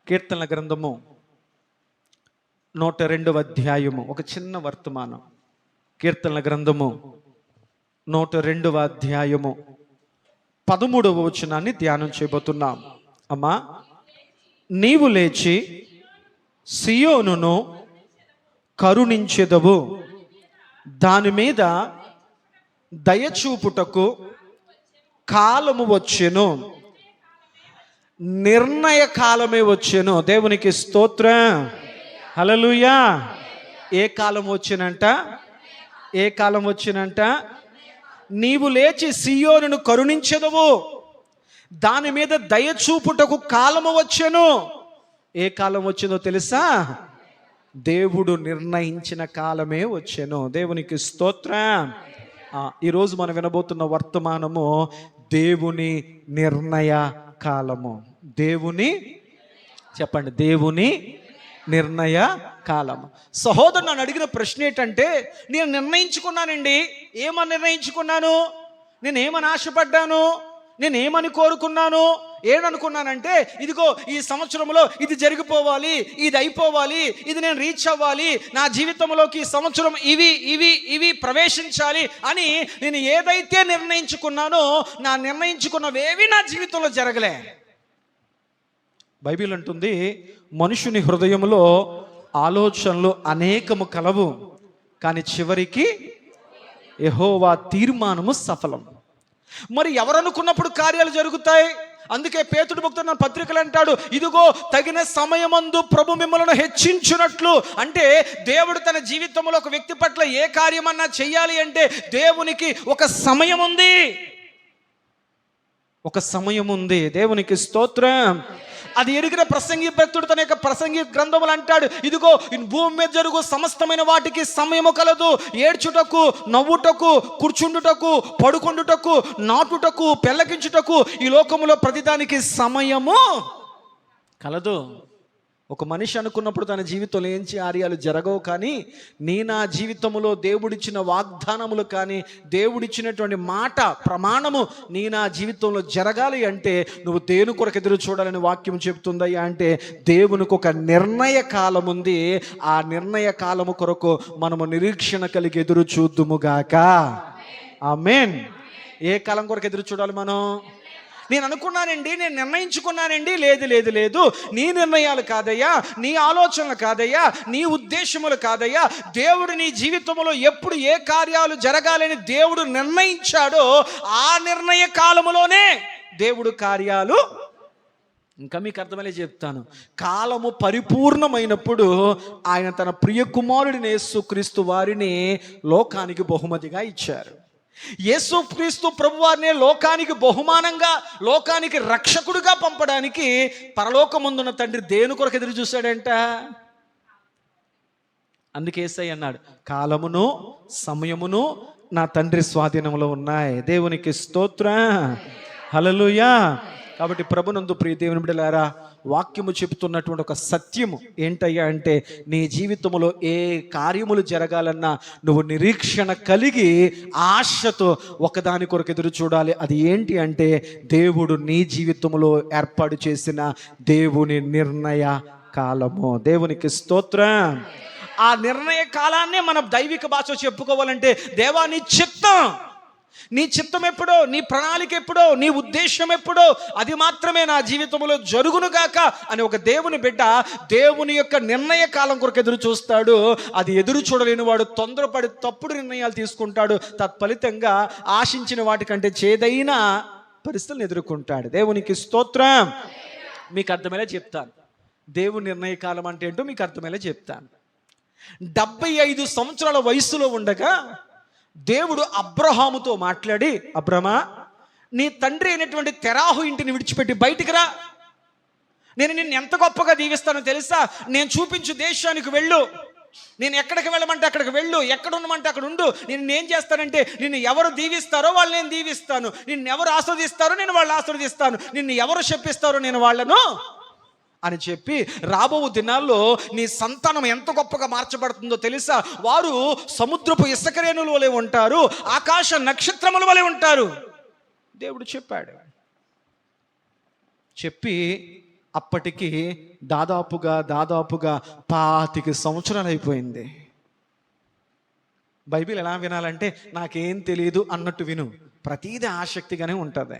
కీర్తనల గ్రంథము 102వ అధ్యాయము, ఒక చిన్న వర్తమానం. కీర్తనల గ్రంథము 102వ అధ్యాయము 13వ వచనాన్ని ధ్యానం చేయబోతున్నాం. అమ్మా, నీవు లేచి సియోనును కరుణించెదవు, దాని మీద దయచూపుటకు కాలము వచ్చెను, నిర్ణయ కాలమే వచ్చెను. దేవునికి స్తోత్రం, హల్లెలూయా. ఏ కాలం వచ్చినంట? ఏ కాలం వచ్చినంట? నీవు లేచి సియోనును కరుణించెదవు, దాని మీద దయచూపుటకు కాలము వచ్చెను. ఏ కాలం వచ్చిందో తెలుసా? దేవుడు నిర్ణయించిన కాలమే వచ్చెను. దేవునికి స్తోత్రం. ఈరోజు మనం వినబోతున్న వర్తమానము దేవుని నిర్ణయ కాలము. చెప్పండి, దేవుని నిర్ణయ కాలము. సహోదరు నన్ను అడిగిన ప్రశ్న ఏంటంటే, నేను నిర్ణయించుకున్నానండి. ఏమని నిర్ణయించుకున్నాను? నేనేమని ఆశపడ్డాను? నేనేమని కోరుకున్నాను? ఏమనుకున్నానంటే, ఇదిగో ఈ సంవత్సరంలో ఇది జరిగిపోవాలి, ఇది అయిపోవాలి, ఇది నేను రీచ్ అవ్వాలి, నా జీవితంలోకి ఈ సంవత్సరం ఇవి ఇవి ఇవి ప్రవేశించాలి అని నేను ఏదైతే నిర్ణయించుకున్నానో, నా నిర్ణయించుకున్నవేవి నా జీవితంలో జరగలే. బైబిల్ అంటుంది, మనుషుని హృదయంలో ఆలోచనలు అనేకము కలవు, కానీ చివరికి యెహోవా తీర్మానము సఫలం. మరి ఎవరనుకున్నప్పుడు కార్యాలు జరుగుతాయి. అందుకే పేతుడు భక్తుడు పత్రికలు అంటాడు, ఇదిగో తగిన సమయమందు ప్రభు మిమ్మల్ని హెచ్చించునట్లు. అంటే దేవుడు తన జీవితంలో ఒక వ్యక్తి పట్ల ఏ కార్యమన్నా చెయ్యాలి అంటే దేవునికి ఒక సమయం ఉంది, ఒక సమయం ఉంది. దేవునికి స్తోత్రం. అది ఎరిగిన ప్రసంగి భక్తుడు తన యొక్క ప్రసంగి గ్రంథములు అంటాడు, ఇదిగో భూమి మీద జరుగు సమస్తమైన వాటికి సమయము కలదు. ఏడ్చుటకు, నవ్వుటకు, కూర్చుండుటకు, పడుకొండుటకు, నాటుటకు, పెళ్ళగించుటకు, ఈ లోకములో ప్రతిదానికి సమయము కలదు. ఒక మనిషి అనుకున్నప్పుడు తన జీవితంలో ఏం కార్యాలు జరగవు, కానీ నా జీవితంలో దేవుడిచ్చిన వాగ్దానములు కానీ దేవుడిచ్చినటువంటి మాట ప్రమాణము నా జీవితంలో జరగాలి అంటే నువ్వు దేని కొరకు ఎదురు చూడాలని వాక్యం చెప్తుందయ్యా అంటే, దేవునికి ఒక నిర్ణయ కాలం ఉంది. ఆ నిర్ణయ కాలము కొరకు మనము నిరీక్షణ కలిగి ఎదురు చూద్దుముగాక. ఆమేన్. ఏ కాలం కొరకు ఎదురు చూడాలి మనం? నేను అనుకున్నానండి, నేను నిర్ణయించుకున్నానండి. లేదు లేదు లేదు, నీ నిర్ణయాలు కాదయ్యా, నీ ఆలోచనలు కాదయ్యా, నీ ఉద్దేశములు కాదయ్యా. దేవుడు నీ జీవితంలో ఎప్పుడు ఏ కార్యాలు జరగాలని దేవుడు నిర్ణయించాడో ఆ నిర్ణయ కాలములోనే దేవుడు కార్యాలు. ఇంకా మీకు అర్థమయ్యే చెప్తాను. కాలము పరిపూర్ణమైనప్పుడు ఆయన తన ప్రియ కుమారుడిని యేసుక్రీస్తు వారిని లోకానికి బహుమతిగా ఇచ్చారు. యేసుక్రీస్తు ప్రభువారిని లోకానికి బహుమానంగా, లోకానికి రక్షకుడిగా పంపడానికి పరలోకమందున్న తండ్రి దేని కొరకు ఎదురు చూశాడంట? అందుకే యేసయ్య అన్నాడు, కాలమును సమయమును నా తండ్రి స్వాధీనంలో ఉన్నాయి. దేవునికి స్తోత్రం, హల్లెలూయా. కాబట్టి ప్రభునందు ప్రియ దేవుని బిడ్డలారా, వాక్యము చెబుతున్నటువంటి ఒక సత్యము ఏంటయ్యా అంటే, నీ జీవితంలో ఏ కార్యములు జరగాలన్నా నువ్వు నిరీక్షణ కలిగి ఆశతో ఒకదాని కొరకు ఎదురు చూడాలి. అది ఏంటి అంటే, దేవుడు నీ జీవితంలో ఏర్పాటు చేసిన దేవుని నిర్ణయ కాలము. దేవునికి స్తోత్రం. ఆ నిర్ణయ కాలాన్నే మనం దైవిక భాష చెప్పుకోవాలంటే, దేవా నీ చిత్తం, నీ చిత్తం ఎప్పుడో, నీ ప్రణాళిక ఎప్పుడో, నీ ఉద్దేశం ఎప్పుడో అది మాత్రమే నా జీవితంలో జరుగునుగాక అని ఒక దేవుని బిడ్డ దేవుని యొక్క నిర్ణయ కాలం కొరకు ఎదురు చూస్తాడు. అది ఎదురు చూడలేని వాడు తొందరపడి తప్పుడు నిర్ణయాలు తీసుకుంటాడు. తత్ఫలితంగా ఆశించిన వాటికంటే చేదైన పరిస్థితులను ఎదుర్కొంటాడు. దేవునికి స్తోత్రం. మీకు అర్థమయ్యేలా చెప్తాను. దేవుని నిర్ణయ కాలం అంటే ఏంటో మీకు అర్థమయ్యేలా చెప్తాను. 75 సంవత్సరాల వయసులో ఉండగా దేవుడు అబ్రహాముతో మాట్లాడి, అబ్రమా, నీ తండ్రి అయినటువంటి తెరాహు ఇంటిని విడిచిపెట్టి బయటికి రా, నేను నిన్ను ఎంత గొప్పగా దీవిస్తానో తెలుసా? నేను చూపించు దేశానికి వెళ్ళు, నేను ఎక్కడికి వెళ్ళమంటే అక్కడికి వెళ్ళు, ఎక్కడ ఉండమంటే అక్కడ ఉండు. నేను ఏం చేస్తానంటే, నిన్ను ఎవరు దీవిస్తారో వాళ్ళు నేను దీవిస్తాను, నిన్ను ఎవరు ఆస్వాదిస్తారో నేను వాళ్ళు ఆస్వాదిస్తాను, నిన్ను ఎవరు శపిస్తారో నేను వాళ్ళను అని చెప్పి, రాబో దినాల్లో నీ సంతానం ఎంత గొప్పగా మార్చబడుతుందో తెలుసా? వారు సముద్రపు ఇసుకరేణుల వలె ఉంటారు, ఆకాశ నక్షత్రముల వలె ఉంటారు దేవుడు చెప్పాడు. చెప్పి అప్పటికి దాదాపుగా 25 సంవత్సరాలు అయిపోయింది. బైబిల్ ఎలా వినాలంటే నాకేం తెలియదు అన్నట్టు విను, ప్రతీది ఆసక్తిగానే ఉంటుంది.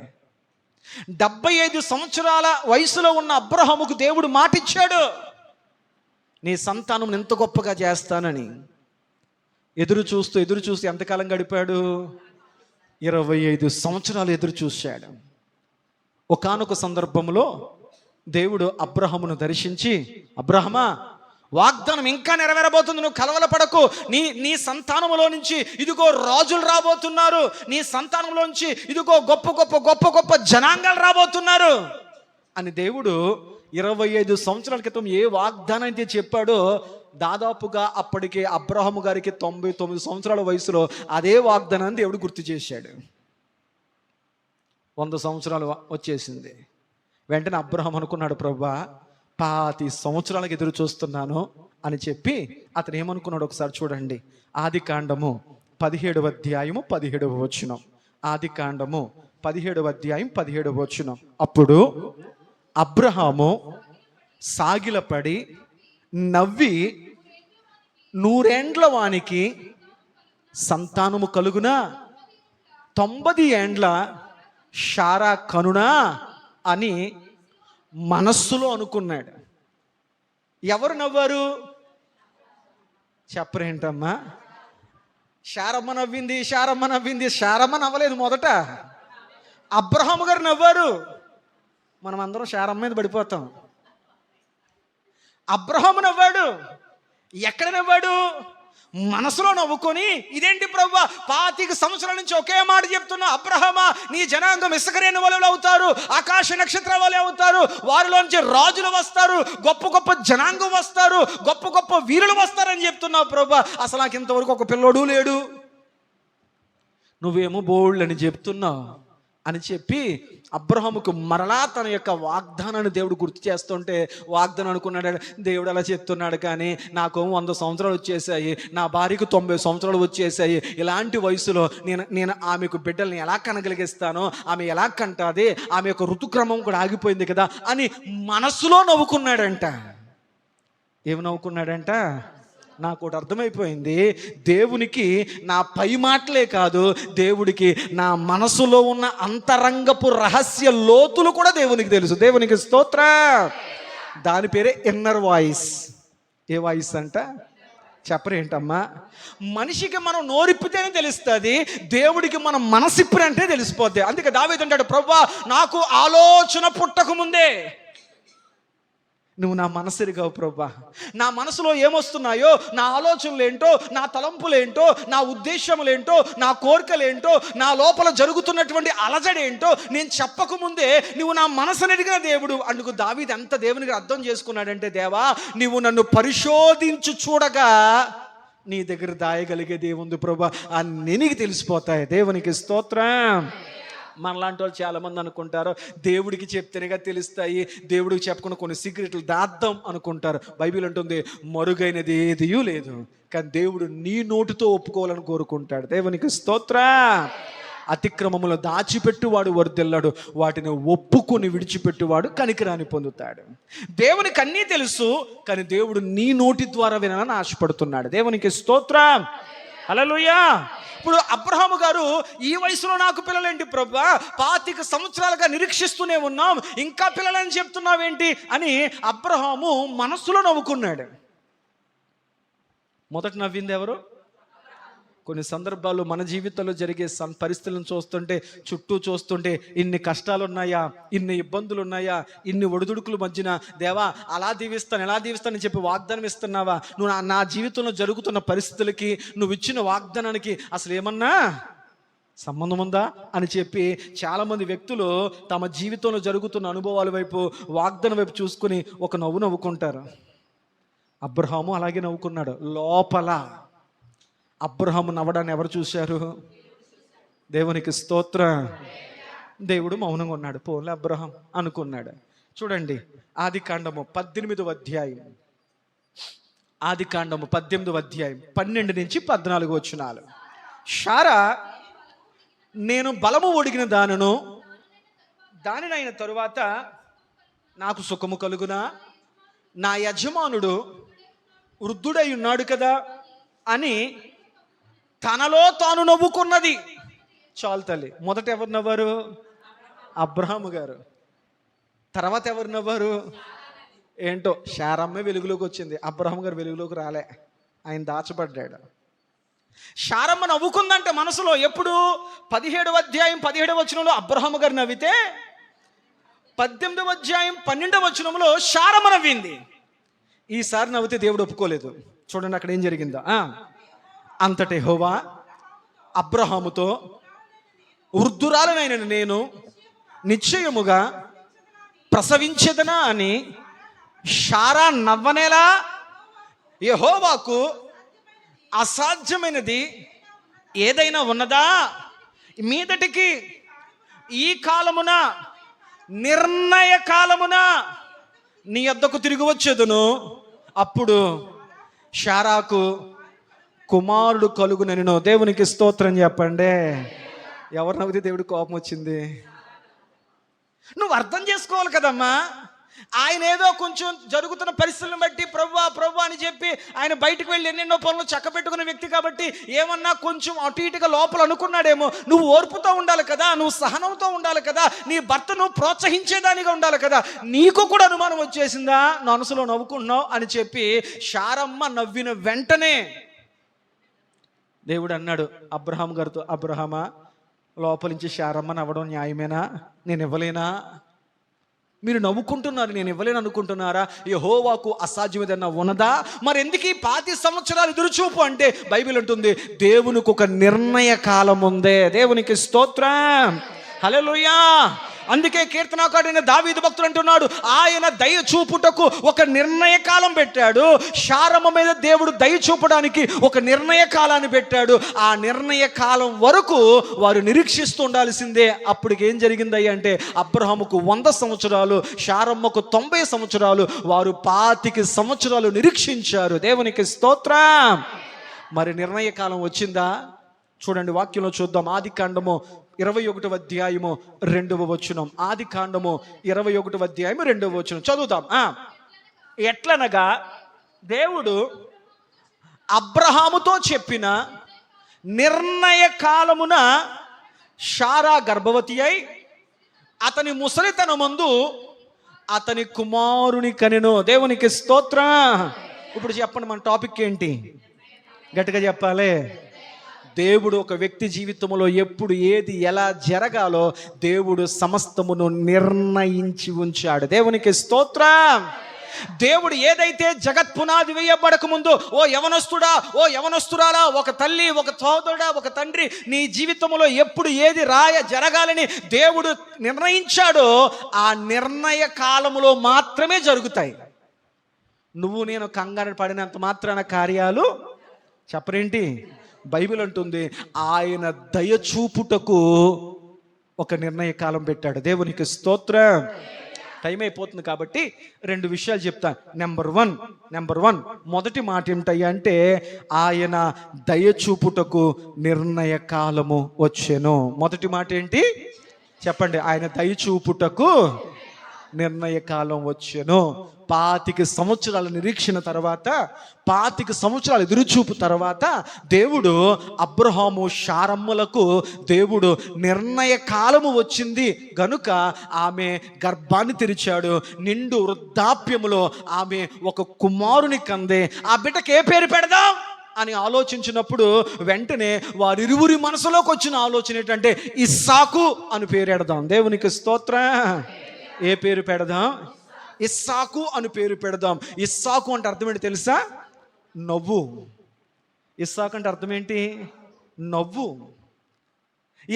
75 సంవత్సరాల వయసులో ఉన్న అబ్రహాముకు దేవుడు మాటిచ్చాడు, నీ సంతానం ఎంత గొప్పగా చేస్తానని. ఎదురు చూస్తూ ఎంతకాలం గడిపాడు? 25 సంవత్సరాలు ఎదురు చూశాడు. ఒకానొక సందర్భంలో దేవుడు అబ్రహామును దర్శించి, అబ్రహమా, వాగ్దానం ఇంకా నెరవేరబోతుంది, నువ్వు కలవరపడకు. నీ సంతానంలో నుంచి ఇదిగో రాజులు రాబోతున్నారు, నీ సంతానంలో నుంచి ఇదిగో గొప్ప జనాంగాలు రాబోతున్నారు అని దేవుడు 25 సంవత్సరాల క్రితం ఏ వాగ్దానం అయితే చెప్పాడో, దాదాపుగా అప్పటికే అబ్రహాము గారికి 99 సంవత్సరాల వయసులో అదే వాగ్దానాన్ని దేవుడు గుర్తు చేశాడు. 100 సంవత్సరాలు వచ్చేసింది. వెంటనే అబ్రహాం అనుకున్నాడు, ప్రభువా 25 సంవత్సరాలకు ఎదురు చూస్తున్నాను అని చెప్పి అతను ఏమనుకున్నాడు ఒకసారి చూడండి. ఆదికాండము 17వ అధ్యాయము 17వ వచనం. ఆదికాండము 17వ అధ్యాయం 17వ వచనం. అప్పుడు అబ్రహాము సాగిలపడి నవ్వి, 100 ఏండ్ల వానికి సంతానము కలుగునా, 90 ఏండ్ల షారా కనునా అని మనస్సులో అనుకున్నాడు. ఎవరు నవ్వారు? చెప్పరేంటమ్మా? షారమ్మ నవ్వింది. షారమ్మ నవ్వలేదు మొదట, అబ్రహాము గారు నవ్వారు. మనం అందరం షారమ్మ మీద పడిపోతాం. అబ్రహాము నవ్వాడు. ఎక్కడ నవ్వాడు? మనసులో నవ్వుకొని, ఇదేంటి ప్రభువా 25 సంవత్సరాల నుంచి ఒకే మాట చెప్తున్నా, అబ్రహామా నీ జనాంగం ఇసుకరేణి వలె అవుతారు, ఆకాశ నక్షత్రం వలె అవుతారు, వారిలోంచి రాజులు వస్తారు, గొప్ప జనాంగం వస్తారు, గొప్ప వీరులు వస్తారని చెప్తున్నావు ప్రభువా. అసలు నాకు ఇంతవరకు ఒక పిల్లోడు లేడు, నువ్వేమో బోల్డ్ అని చెప్తున్నావు అని చెప్పి అబ్రహాముకు మరలా తన యొక్క వాగ్దానాన్ని దేవుడు గుర్తు చేస్తుంటే, వాగ్దానం అనుకున్నాడు, దేవుడు అలా చెప్తున్నాడు కానీ నాకు 100 సంవత్సరాలు వచ్చేసాయి, నా భార్యకు 90 సంవత్సరాలు వచ్చేసాయి, ఇలాంటి వయసులో నేను ఆమెకు బిడ్డల్ని ఎలా కనగలిగిస్తానో, ఆమె ఎలా కంటాది, ఆమె యొక్క ఋతుక్రమం కూడా ఆగిపోయింది కదా అని మనసులో నవ్వుకున్నాడంట. ఏమి నవ్వుకున్నాడంట? నాకు ఒకటి అర్థమైపోయింది, దేవునికి నా పై మాటలే కాదు, దేవుడికి నా మనసులో ఉన్న అంతరంగపు రహస్య లోతులు కూడా దేవునికి తెలుసు. దేవునికి స్తోత్రం. దాని పేరే ఇన్నర్ వాయిస్. ఏ వాయిస్ అంట? చెప్పరేంటమ్మా? మనిషికి మనం నోరిప్పితేనే తెలుస్తుంది, దేవుడికి మనం మనసిప్పురంటే తెలిసిపోద్ది. అందుకే దావీదు అంటాడు, ప్రభువా నాకు ఆలోచన పుట్టక ముందే నువ్వు నా మనసు ఎరిగావు ప్రభువా. నా మనసులో ఏమొస్తున్నాయో, నా ఆలోచనలు ఏంటో, నా తలంపులేంటో, నా ఉద్దేశములేంటో, నా కోరికలేంటో, నా లోపల జరుగుతున్నటువంటి అలజడేంటో నేను చెప్పకముందే నువ్వు నా మనసును ఎరిగిన దేవుడు. అందుకు దావీదు ఎంత దేవునికి అర్థం చేసుకున్నాడంటే, దేవా నువ్వు నన్ను పరిశోధించు చూడగా నీ దగ్గర దాయగలిగేది ఏముంది ప్రభువా అన్నీ నీకు తెలిసిపోతాయి. దేవునికి స్తోత్రం. మనలాంటి వాళ్ళు చాలామంది అనుకుంటారు, దేవుడికి చెప్తేనేగా తెలుస్తాయి, దేవుడికి చెప్పకుండా కొన్ని సీక్రెట్లు దాద్దాం అనుకుంటారు. బైబిల్ అంటుంది, మరుగైనది ఏదీ లేదు, కానీ దేవుడు నీ నోటితో ఒప్పుకోవాలని కోరుకుంటాడు. దేవునికి స్తోత్రం. అతిక్రమములు దాచిపెట్టువాడు వర్ధిల్లాడు, వాటిని ఒప్పుకొని విడిచిపెట్టువాడు కనికరాన్ని పొందుతాడు. దేవునికి అన్నీ తెలుసు, కానీ దేవుడు నీ నోటి ద్వారా వినాలని ఆశపడుతున్నాడు. దేవునికి స్తోత్రం. హల్లెలూయా. ఇప్పుడు అబ్రహాము గారు ఈ వయసులో నాకు పిల్లలేంటి ప్రభువా, 25 సంవత్సరాలుగా నిరీక్షిస్తూనే ఉన్నాం, ఇంకా పిల్లలని చెప్తున్నావేంటి అని అబ్రహాము మనస్సులో నవ్వుకున్నాడు. మొదట నవ్వింది ఎవరు? కొన్ని సందర్భాల్లో మన జీవితంలో జరిగే పరిస్థితులను చూస్తుంటే, చుట్టూ చూస్తుంటే, ఇన్ని కష్టాలు ఉన్నాయా, ఇన్ని ఇబ్బందులు ఉన్నాయా, ఇన్ని ఒడిదుడుకుల మధ్యన దేవా అలా దీవిస్తాను ఎలా దీవిస్తానని చెప్పి వాగ్దానం ఇస్తున్నావా, నువ్వు నా జీవితంలో జరుగుతున్న పరిస్థితులకి నువ్వు ఇచ్చిన వాగ్దానానికి అసలు ఏమన్నా సంబంధం ఉందా అని చెప్పి చాలామంది వ్యక్తులు తమ జీవితంలో జరుగుతున్న అనుభవాల వైపు, వాగ్దానం వైపు చూసుకుని ఒక నవ్వు నవ్వుకుంటారు. అబ్రహాము అలాగే నవ్వుకున్నాడు. లోపల అబ్రహాము నవ్వడాన్ని ఎవరు చూశారు? దేవునికి స్తోత్రం. దేవుడు మౌనంగా ఉన్నాడు. పోలే అబ్రహాం అనుకున్నాడు. చూడండి ఆదికాండము 18వ అధ్యాయం, ఆదికాండము 18వ అధ్యాయం 12 నుంచి 14 వచనాలు. షారా నేను బలము ఒడిగిన దానినైన తరువాత నాకు సుఖము కలుగునా, నా యజమానుడు వృద్ధుడై ఉన్నాడు కదా అని తనలో తాను నవ్వుకున్నది. చాలు తల్లి. మొదట ఎవరు నవ్వారు? అబ్రహాము గారు. తర్వాత ఎవరు నవ్వారు? ఏంటో శారమ్మే వెలుగులోకి వచ్చింది, అబ్రహాం గారు వెలుగులోకి రాలే, ఆయన దాచబడ్డాడు. శారమ్మ నవ్వుకుందంటే మనసులో. ఎప్పుడు? 17వ అధ్యాయం 17వ వచనంలో అబ్రహాము గారు నవ్వితే 18వ అధ్యాయం 12వ వచనంలో శారమ్మ నవ్వింది. ఈసారి నవ్వితే దేవుడు ఒప్పుకోలేదు. చూడండి అక్కడ ఏం జరిగిందో. అంతటి యెహోవా అబ్రహాముతో, వృద్ధురాలనైన నేను నిశ్చయముగా ప్రసవించెదనా అని శారా నవ్వనేలా యెహోవాకు అసాధ్యమైనది ఏదైనా ఉన్నదా? మీదటికి ఈ కాలమున, నిర్ణయ కాలమున నీ యొద్దకు తిరిగి వచ్చేదును, అప్పుడు శారాకు కుమారుడు కలుగునెను. దేవునికి స్తోత్రం చెప్పండి. ఎవరు నవ్వితే దేవుడి కోపం వచ్చింది? నువ్వు అర్థం చేసుకోవాలి కదమ్మా. ఆయన ఏదో కొంచెం జరుగుతున్న పరిస్థితులను బట్టి ప్రభువా ప్రభువా అని చెప్పి ఆయన బయటకు వెళ్ళి ఎన్నెన్నో పనులు చక్కబెట్టుకున్న వ్యక్తి కాబట్టి ఏమన్నా కొంచెం అటు ఇటుగా లోపల అనుకున్నాడేమో. నువ్వు ఓర్పుతో ఉండాలి కదా, నువ్వు సహనంతో ఉండాలి కదా, నీ భర్తను ప్రోత్సహించేదానిగా ఉండాలి కదా. నీకు కూడా అనుమానం వచ్చేసిందా, మనసులో నవ్వుకున్నావు అని చెప్పి శారమ్మ నవ్విన వెంటనే దేవుడు అన్నాడు అబ్రహాం గారితో, అబ్రహామా, లోపల నుంచి శారమ్మ నవ్వడం న్యాయమేనా? నేను ఇవ్వలేనా? మీరు నవ్వుకుంటున్నారు, నేను ఇవ్వలేను అనుకుంటున్నారా? యెహోవాకు అసాధ్యం ఏదన్నా ఉన్నదా? మరి ఎందుకు ఈ 50 సంవత్సరాలు ఎదురుచూపు అంటే బైబిల్ అంటుంది దేవునికి ఒక నిర్ణయ కాలం ఉందే. దేవునికి స్తోత్రం, హల్లెలూయా. అందుకే కీర్తనాకారుడైన దావీదు భక్తుడు అంటున్నాడు, ఆయన దయ చూపుటకు ఒక నిర్ణయ కాలం పెట్టాడు. శారమ్మ మీద దేవుడు దయ చూపడానికి ఒక నిర్ణయ కాలాన్ని పెట్టాడు. ఆ నిర్ణయ కాలం వరకు వారు నిరీక్షిస్తూ ఉండాల్సిందే. అప్పటికి ఏం జరిగిందయ్య అంటే అబ్రహాముకు 100 సంవత్సరాలు, శారమ్మకు 90 సంవత్సరాలు, వారు 25 సంవత్సరాలు నిరీక్షించారు. దేవునికి స్తోత్రం. మరి నిర్ణయ కాలం వచ్చిందా? చూడండి, వాక్యంలో చూద్దాం. ఆది కాండము 21వ అధ్యాయము 2వ వచనం. ఆది కాండము 21వ అధ్యాయము 2వ వచనం చదువుతాం. ఎట్లనగా దేవుడు అబ్రహాముతో చెప్పిన నిర్ణయ కాలమున శారా గర్భవతి అయి అతని ముసలితనమందు అతని కుమారుని కనెను. దేవునికి స్తోత్రం. ఇప్పుడు చెప్పండి, మన టాపిక్ ఏంటి? గట్టిగా చెప్పాలి. దేవుడు ఒక వ్యక్తి జీవితంలో ఎప్పుడు ఏది ఎలా జరగాలో దేవుడు సమస్తమును నిర్ణయించి ఉంచాడు. దేవునికి స్తోత్రం. దేవుడు ఏదైతే జగత్ పునాది వేయబడక ముందు, ఓ యవనస్తుడా, ఓ యవనస్తురాలా, ఒక తల్లి, ఒక సోదరుడా, ఒక తండ్రి, నీ జీవితంలో ఎప్పుడు ఏది జరగాలని దేవుడు నిర్ణయించాడో ఆ నిర్ణయ కాలములో మాత్రమే జరుగుతాయి. నువ్వు నేను కంగారు పడినంత మాత్రాన కార్యాలు చెప్పరేంటి? బైబిల్ అంటుంది ఆయన దయచూపుటకు ఒక నిర్ణయ కాలం పెట్టాడు. దేవునికి స్తోత్రం. టైం అయిపోతుంది కాబట్టి 2 విషయాలు చెప్తాను. నెంబర్ వన్ మొదటి మాట ఏమిటయ్యా అంటే ఆయన దయచూపుటకు నిర్ణయ కాలము వచ్చెను. మొదటి మాట ఏంటి చెప్పండి? ఆయన దయచూపుటకు నిర్ణయ కాలం వచ్చెను. 25 సంవత్సరాల నిరీక్షణ తర్వాత, 25 సంవత్సరాల ఎదురుచూపు తర్వాత దేవుడు అబ్రహాము శారమ్మలకు దేవుడు నిర్ణయ కాలము వచ్చింది గనుక ఆమె గర్భాన్ని తెరిచాడు. నిండు వృద్ధాప్యములో ఆమె ఒక కుమారుని కందే. ఆ బిడ్డకి ఏ పేరు పెడదాం అని ఆలోచించినప్పుడు వెంటనే వారిరువురి మనసులోకి వచ్చిన ఆలోచన ఏంటంటే ఇస్సాకు అని పేరు పెడదాం. దేవునికి స్తోత్రం. ఏ పేరు పెడదాం? ఇస్సాకు అని పేరు పెడదాం. ఇస్సాకు అంటే అర్థం ఏంటి తెలుసా? నవ్వు. ఇస్సాకు అంటే అర్థం ఏంటి? నవ్వు.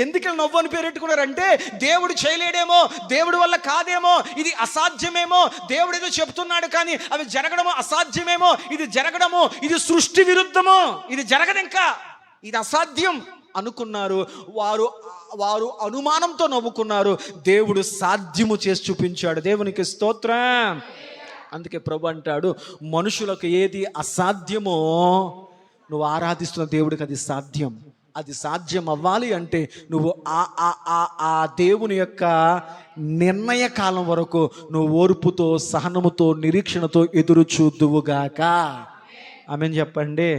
ఎందుకని నవ్వు అని పేరు పెట్టుకున్నారంటే దేవుడు చేయలేడేమో, దేవుడి వల్ల కాదేమో, ఇది అసాధ్యమేమో, దేవుడు ఏదో చెప్తున్నాడు కానీ అవి జరగడమో అసాధ్యమేమో, ఇది జరగడమో ఇది సృష్టి విరుద్ధమో, ఇది జరగదు, ఇంకా ఇది అసాధ్యం అనుకున్నారు. వారు అనుమానంతో నవ్వుకున్నారు. దేవుడు సాధ్యము చేసి చూపించాడు. దేవునికి స్తోత్రం. అందుకే ప్రభు అంటాడు మనుషులకు ఏది అసాధ్యమో నువ్వు ఆరాధిస్తున్న దేవుడికి అది సాధ్యం. అది సాధ్యం అవ్వాలి అంటే నువ్వు ఆ ఆ ఆ ఆ దేవుని యొక్క నిర్ణయ కాలం వరకు నువ్వు ఓర్పుతో, సహనముతో, నిరీక్షణతో ఎదురు చూద్దువుగాక. ఆమేన్ చెప్పండి,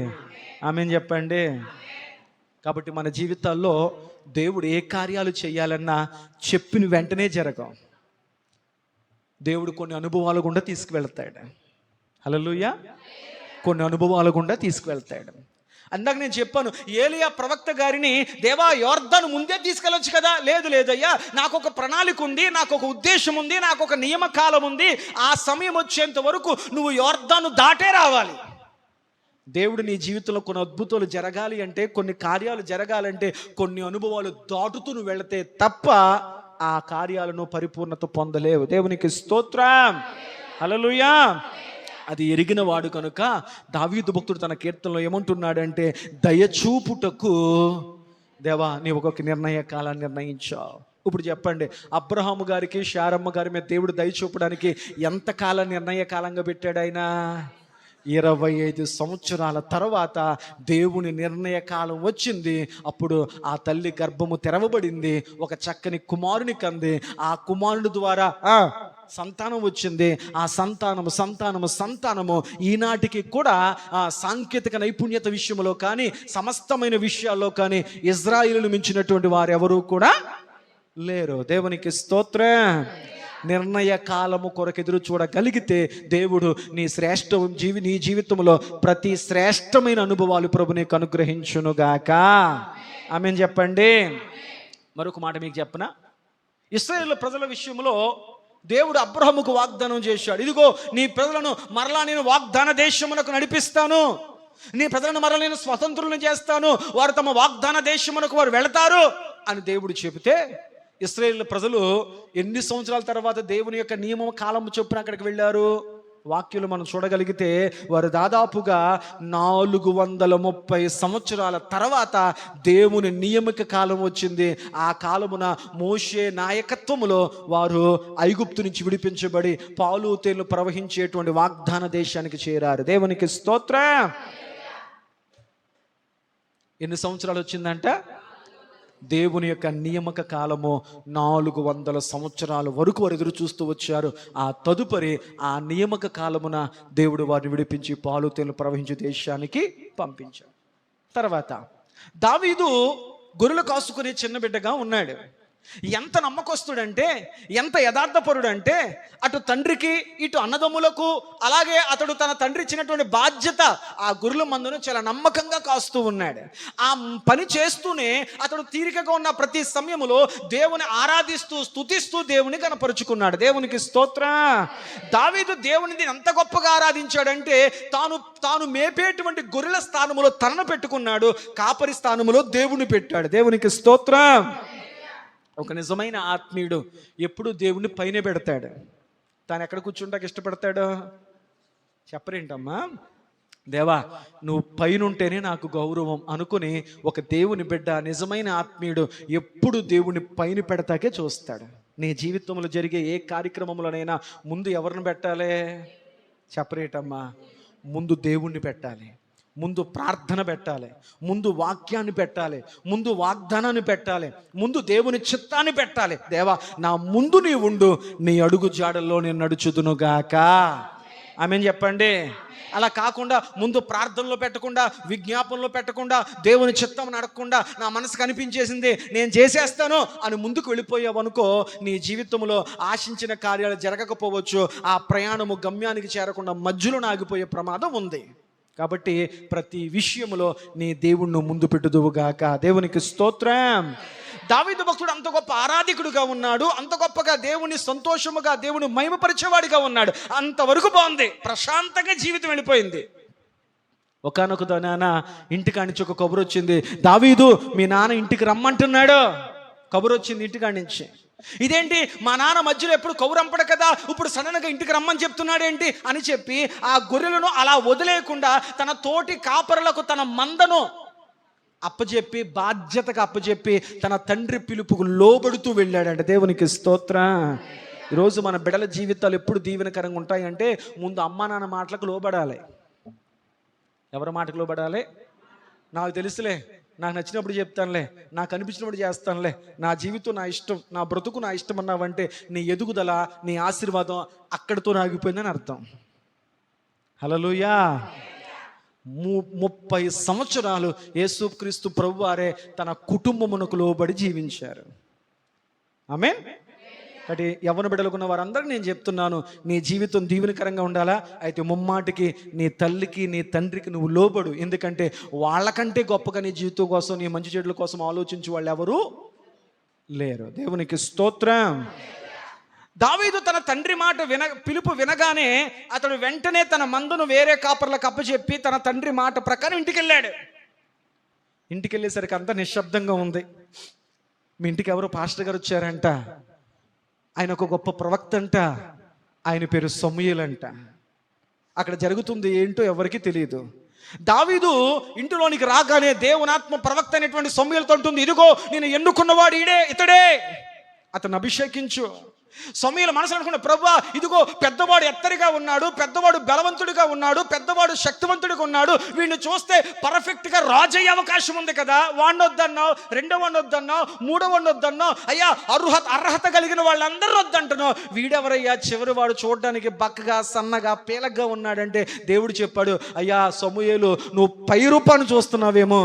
ఆమేన్ చెప్పండి. కాబట్టి మన జీవితాల్లో దేవుడు ఏ కార్యాలు చేయాలన్నా చెప్పిన వెంటనే జరగవు. దేవుడు కొన్ని అనుభవాల గుండా తీసుకువెళ్తాడు. హల్లెలూయా. కొన్ని అనుభవాల గుండా తీసుకువెళ్తాడు. అందాక నేను చెప్పాను, ఏలియా ప్రవక్త గారిని దేవా యోర్దాను ముందే తీసుకెళ్ళొచ్చు కదా. లేదు లేదయ్యా, నాకు ఒక ప్రణాళిక ఉంది, నాకు ఒక ఉద్దేశం ఉంది, నాకు ఒక నియమకాలం ఉంది. ఆ సమయం వచ్చేంత వరకు నువ్వు యోర్దాను దాటే రావాలి. దేవుడు నీ జీవితంలో కొన్ని అద్భుతాలు జరగాలి అంటే, కొన్ని కార్యాలు జరగాలంటే కొన్ని అనుభవాలు దాటుతూ నువ్వు వెళితే తప్ప ఆ కార్యాలను పరిపూర్ణత పొందలేవు. దేవునికి స్తోత్రం. హల్లెలూయా. అది ఎరిగిన వాడు కనుక దావీదు భక్తుడు తన కీర్తనలో ఏమంటున్నాడంటే, దయచూపుటకు దేవా నీవు ఒక నిర్ణయ కాలాన్ని నిర్ణయించావు. ఇప్పుడు చెప్పండి, అబ్రహాము గారికి శారమ్మ గారి మీద దేవుడు దయచూపడానికి ఎంత కాలం నిర్ణయ కాలంగా పెట్టాడు ఆయన? 25 సంవత్సరాల తర్వాత దేవుని నిర్ణయ కాలం వచ్చింది. అప్పుడు ఆ తల్లి గర్భము తెరవబడింది, ఒక చక్కని కుమారుని కంది. ఆ కుమారుని ద్వారా సంతానం వచ్చింది. ఆ సంతానము ఈనాటికి కూడా ఆ సాంకేతిక నైపుణ్యత విషయంలో కానీ, సమస్తమైన విషయాల్లో కానీ ఇజ్రాయిలును మించినటువంటి వారు ఎవరూ కూడా లేరు. దేవునికి స్తోత్రం. నిర్ణయ కాలము కొరకు ఎదురు చూడగలిగితే దేవుడు నీ జీవితంలో ప్రతి శ్రేష్టమైన అనుభవాలు ప్రభు నీకు అనుగ్రహించునుగాక. ఆమేన్ చెప్పండి. మరొక మాట మీకు చెప్పనా, ఇశ్రాయేలు ప్రజల విషయంలో దేవుడు అబ్రహాముకు వాగ్దానం చేశాడు. ఇదిగో నీ ప్రజలను మరలా నేను వాగ్దాన దేశమునకు నడిపిస్తాను, నీ ప్రజలను మరలా నేను స్వతంత్రులను చేస్తాను, వారు తమ వాగ్దాన దేశమునకు వారు వెళతారు అని దేవుడు చెబితే, ఇశ్రాయేలు ప్రజలు ఎన్ని సంవత్సరాల తర్వాత దేవుని యొక్క నియమం కాలం చొప్పున అక్కడికి వెళ్ళారు? వాక్యులు మనం చూడగలిగితే వారు దాదాపుగా 430 సంవత్సరాల తర్వాత దేవుని నియమిక కాలం వచ్చింది. ఆ కాలమున మోషే నాయకత్వములో వారు ఐగుప్తు నుంచి విడిపించబడి పాలు తేళ్లు ప్రవహించేటువంటి వాగ్దాన దేశానికి చేరారు. దేవునికి స్తోత్రం. ఎన్ని సంవత్సరాలు వచ్చిందంట? దేవుని యొక్క నియామక కాలము 400 సంవత్సరాల వరకు వారు ఎదురు చూస్తూ వచ్చారు. ఆ తదుపరి ఆ నియామక కాలమున దేవుడు వారిని విడిపించి పాలు తేళ్లు ప్రవహించే దేశానికి పంపించాడు. తర్వాత దావీదు గొర్రెలు కాసుకునే చిన్న బిడ్డగా ఉన్నాడు. ఎంత నమ్మకస్తుడంటే, ఎంత యథార్థపరుడంటే, అటు తండ్రికి ఇటు అన్నదమ్ములకు, అలాగే అతడు తన తండ్రి ఇచ్చినటువంటి బాధ్యత ఆ గొర్రెల మందును చాలా నమ్మకంగా కాస్తూ ఉన్నాడు. ఆ పని చేస్తూనే అతడు తీరికగా ఉన్న ప్రతి సమయములో దేవుని ఆరాధిస్తూ స్తుతిస్తూ దేవుని కనపరుచుకున్నాడు. దేవునికి స్తోత్రం. దావీదు దేవునిని ఎంత గొప్పగా ఆరాధించాడంటే, తాను మేపేటువంటి గొర్రెల స్థానములో తనను పెట్టుకున్నాడు, కాపరి స్థానములో దేవుని పెట్టాడు. దేవునికి స్తోత్రం. ఒక నిజమైన ఆత్మీయుడు ఎప్పుడు దేవుణ్ణి పైన పెడతాడు. తాను ఎక్కడ కూర్చుంటాకి ఇష్టపడతాడు? చెప్పరేంటమ్మా? దేవా నువ్వు పైనుంటేనే నాకు గౌరవం అనుకుని ఒక దేవుని బిడ్డ, నిజమైన ఆత్మీయుడు ఎప్పుడు దేవుని పైన పెడతాకే చూస్తాడు. నీ జీవితంలో జరిగే ఏ కార్యక్రమంలోనైనా ముందు ఎవరిని పెట్టాలి? చెప్పరేటమ్మా? ముందు దేవుణ్ణి పెట్టాలి, ముందు ప్రార్థన పెట్టాలి, ముందు వాక్యాన్ని పెట్టాలి, ముందు వాగ్దానాన్ని పెట్టాలి, ముందు దేవుని చిత్తాన్ని పెట్టాలి. దేవా నా ముందు నీ ఉండు, నీ అడుగు జాడల్లో నేను నడుచుదునుగాక. ఆమేన్ చెప్పండి. అలా కాకుండా ముందు ప్రార్థనలో పెట్టకుండా, విజ్ఞాపనలో పెట్టకుండా, దేవుని చిత్తం నడకుండా, నా మనసుకు అనిపించేసింది నేను చేసేస్తాను అని ముందుకు వెళ్ళిపోయావు అనుకో, నీ జీవితంలో ఆశించిన కార్యాలు జరగకపోవచ్చు. ఆ ప్రయాణము గమ్యానికి చేరకుండా మధ్యలో ఆగిపోయే ప్రమాదం ఉంది. కాబట్టి ప్రతి విషయంలో నీ దేవుణ్ణి ముందు పెట్టుదువుగాక. దేవునికి స్తోత్రం. దావీదు భక్తుడు అంత గొప్ప ఆరాధికుడుగా ఉన్నాడు, అంత గొప్పగా దేవుని సంతోషముగా దేవుని మహిమపరిచేవాడిగా ఉన్నాడు. అంతవరకు బాగుంది, ప్రశాంతంగా జీవితం వెళ్ళిపోయింది. ఒకానొక నాన్న ఇంటికాడి నుంచి ఒక కబురు వచ్చింది, దావీదు మీ నాన్న ఇంటికి రమ్మంటున్నాడు. కబురు వచ్చింది ఇంటికాడి నుంచి. ఇదేంటి మా నాన్న మధ్యలో ఎప్పుడు కౌరంపడు కదా, ఇప్పుడు సడన్గా ఇంటికి రమ్మని చెప్తున్నాడు ఏంటి అని చెప్పి ఆ గొర్రెలను అలా వదిలేయకుండా తన తోటి కాపరులకు తన మందను అప్పచెప్పి, బాధ్యతగా అప్పచెప్పి తన తండ్రి పిలుపుకు లోబడుతూ వెళ్ళాడంట. దేవునికి స్తోత్రం. ఈరోజు మన బిడ్డల జీవితాలు ఎప్పుడు దీవెనకరంగా ఉంటాయంటే ముందు అమ్మా నాన్న మాటలకు లోబడాలి. ఎవరి మాటకు లోబడాలి? నాకు తెలుసులే, నాకు నచ్చినప్పుడు చెప్తానులే, నాకు అనిపించినప్పుడు చేస్తానులే, నా జీవితం నా ఇష్టం, నా బ్రతుకు నా ఇష్టం అన్నావంటే నీ ఎదుగుదల, నీ ఆశీర్వాదం అక్కడితో ఆగిపోయిందని అర్థం. హల్లెలూయా. 30 సంవత్సరాలు యేసుక్రీస్తు ప్రభువారే తన కుటుంబమునకు లోబడి జీవించారు. ఆమేన్. కాబట్టి యవ్వన బిడ్డలుకున్న వారందరికీ నేను చెప్తున్నాను, నీ జీవితం దీవెనకరంగా ఉండాలా అయితే ముమ్మాటికి నీ తల్లికి నీ తండ్రికి నువ్వు లోబడు. ఎందుకంటే వాళ్ళకంటే గొప్పగా నీ జీవితం కోసం, నీ మంచి చెడుల కోసం ఆలోచించి వాళ్ళు ఎవరు లేరు. దేవునికి స్తోత్రం. దావీదు తన తండ్రి మాట పిలుపు వినగానే అతడు వెంటనే తన మందును వేరే కాపర్లకు అప్పచెప్పి తన తండ్రి మాట ప్రకారం ఇంటికెళ్ళాడు. ఇంటికెళ్ళేసరికి అంతా నిశ్శబ్దంగా ఉంది. మీ ఇంటికి ఎవరో పాస్టర్ గారు వచ్చారంట. ఆయన ఒక గొప్ప ప్రవక్త అంట. ఆయన పేరు సమూయేలు అంట. అక్కడ జరుగుతుంది ఏంటో ఎవరికి తెలియదు. దావీదు ఇంటిలోనికి రాగానే దేవునాత్మ ప్రవక్త అయినటువంటి సమూయేలుతో ఉంటుంది, ఇదిగో నేను ఎన్నుకున్నవాడు ఇతడే, అతను అభిషేకించు. సమూయేలు మనసు అనుకున్న, ప్రభువా ఇదిగో పెద్దవాడు ఎత్తరిగా ఉన్నాడు, పెద్దవాడు బలవంతుడిగా ఉన్నాడు, పెద్దవాడు శక్తివంతుడిగా ఉన్నాడు, వీడిని చూస్తే పర్ఫెక్ట్గా రాజయ్యే అవకాశం ఉంది కదా, వాడిని వద్దన్నావు, రెండో వాడిని వద్దన్నావు, మూడో వాడిని వద్దన్నావు, అయ్యా అర్హత కలిగిన వాళ్ళందరూ వద్దంటున్నావు, వీడెవరయ్యా చివరి వాడు చూడడానికి బక్కగా సన్నగా పేలగ్గా ఉన్నాడంటే దేవుడు చెప్పాడు, అయ్యా సమూయేలు నువ్వు పై రూపాన్ని చూస్తున్నావేమో,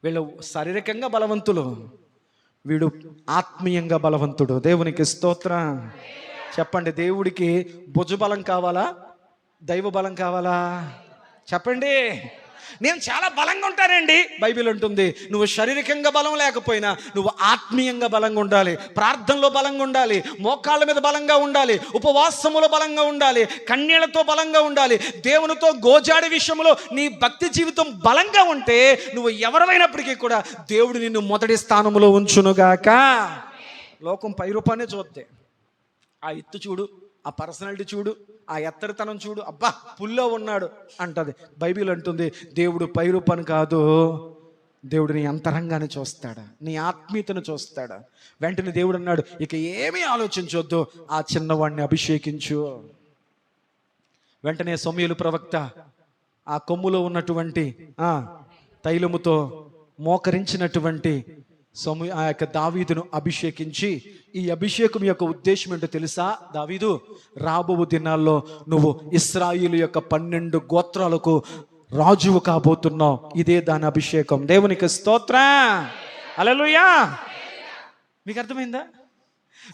వీళ్ళు శారీరకంగా బలవంతులు, వీడు ఆత్మీయంగా బలవంతుడు. దేవునికి స్తోత్రం. చెప్పండి, దేవుడికి భుజబలం కావాలా, దైవ బలం కావాలా? చెప్పండి. నేను చాలా బలంగా ఉంటానండి, బైబిల్ ఉంటుంది. నువ్వు శారీరకంగా బలం లేకపోయినా నువ్వు ఆత్మీయంగా బలంగా ఉండాలి, ప్రార్థనలో బలంగా ఉండాలి, మోకాళ్ళ మీద బలంగా ఉండాలి, ఉపవాసములో బలంగా ఉండాలి, కన్నీళ్లతో బలంగా ఉండాలి, దేవునితో గోజాడే విషయంలో నీ భక్తి జీవితం బలంగా ఉంటే నువ్వు ఎవరైనప్పటికీ కూడా దేవుడు నిన్ను మొదటి స్థానంలో ఉంచునుగాక. లోకం పై రూపాన్ని చూస్తే, ఆ ఎత్తు చూడు, ఆ పర్సనాలిటీ చూడు, ఆ ఎత్తరితనం చూడు, అబ్బా పుల్లో ఉన్నాడు అంటది. బైబిల్ అంటుంది దేవుడు పై రూపాన్ని కాదు, దేవుడు నీ అంతరంగాన్ని చూస్తాడు, నీ ఆత్మీయతను చూస్తాడు. వెంటనే దేవుడు అన్నాడు, ఇక ఏమీ ఆలోచించొద్దు, ఆ చిన్నవాడిని అభిషేకించు. వెంటనే సమూయేలు ప్రవక్త ఆ కొమ్ములో ఉన్నటువంటి తైలముతో మోకరించినటువంటి ఆ యొక్క దావీదును అభిషేకించి, ఈ అభిషేకం యొక్క ఉద్దేశం ఏంటో తెలుసా? దావీదు, రాబో దినాల్లో నువ్వు ఇశ్రాయేలు యొక్క 12 గోత్రాలకు రాజువు కాబోతున్నావు, ఇదే దాని అభిషేకం. దేవునికి స్తోత్రం. హల్లెలూయా. మీకు అర్థమైందా?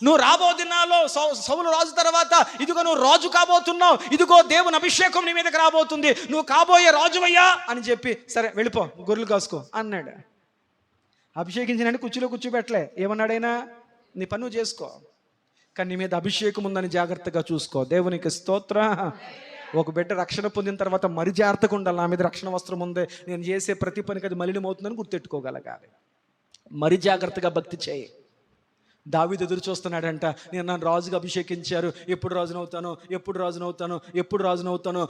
నువ్వు రాబో దినాల్లో సౌలు రాజు తర్వాత ఇదిగో నువ్వు రాజు కాబోతున్నావు, ఇదిగో దేవుని అభిషేకం నీ మీదకి రాబోతుంది, నువ్వు కాబోయే రాజువయ్యా అని చెప్పి, సరే వెళ్ళిపో గొర్రెలు కాసుకో అన్నాడు. అభిషేకించినంటే కుర్చీలో కూర్చోబెట్టలే, ఏమన్నాడైనా నీ పని నువ్వు చేసుకో, కానీ నీ మీద అభిషేకం ఉందని జాగ్రత్తగా చూసుకో. దేవునికి స్తోత్రం. ఒక బిడ్డ రక్షణ పొందిన తర్వాత మరి జాగ్రత్తగా ఉండాలి, నా మీద రక్షణ వస్త్రం ఉంది, నేను చేసే ప్రతి పనికి అది మలినమవుతుందని గుర్తెట్టుకోగలగాలి. మరి జాగ్రత్తగా భక్తి చేయి. దావీదు ఎదురు చూస్తున్నాడంట, నేను నన్ను రాజుగా అభిషేకించారు, ఎప్పుడు రాజునవుతాను, ఎప్పుడు రాజునవుతాను, ఎప్పుడు రాజునవుతాను.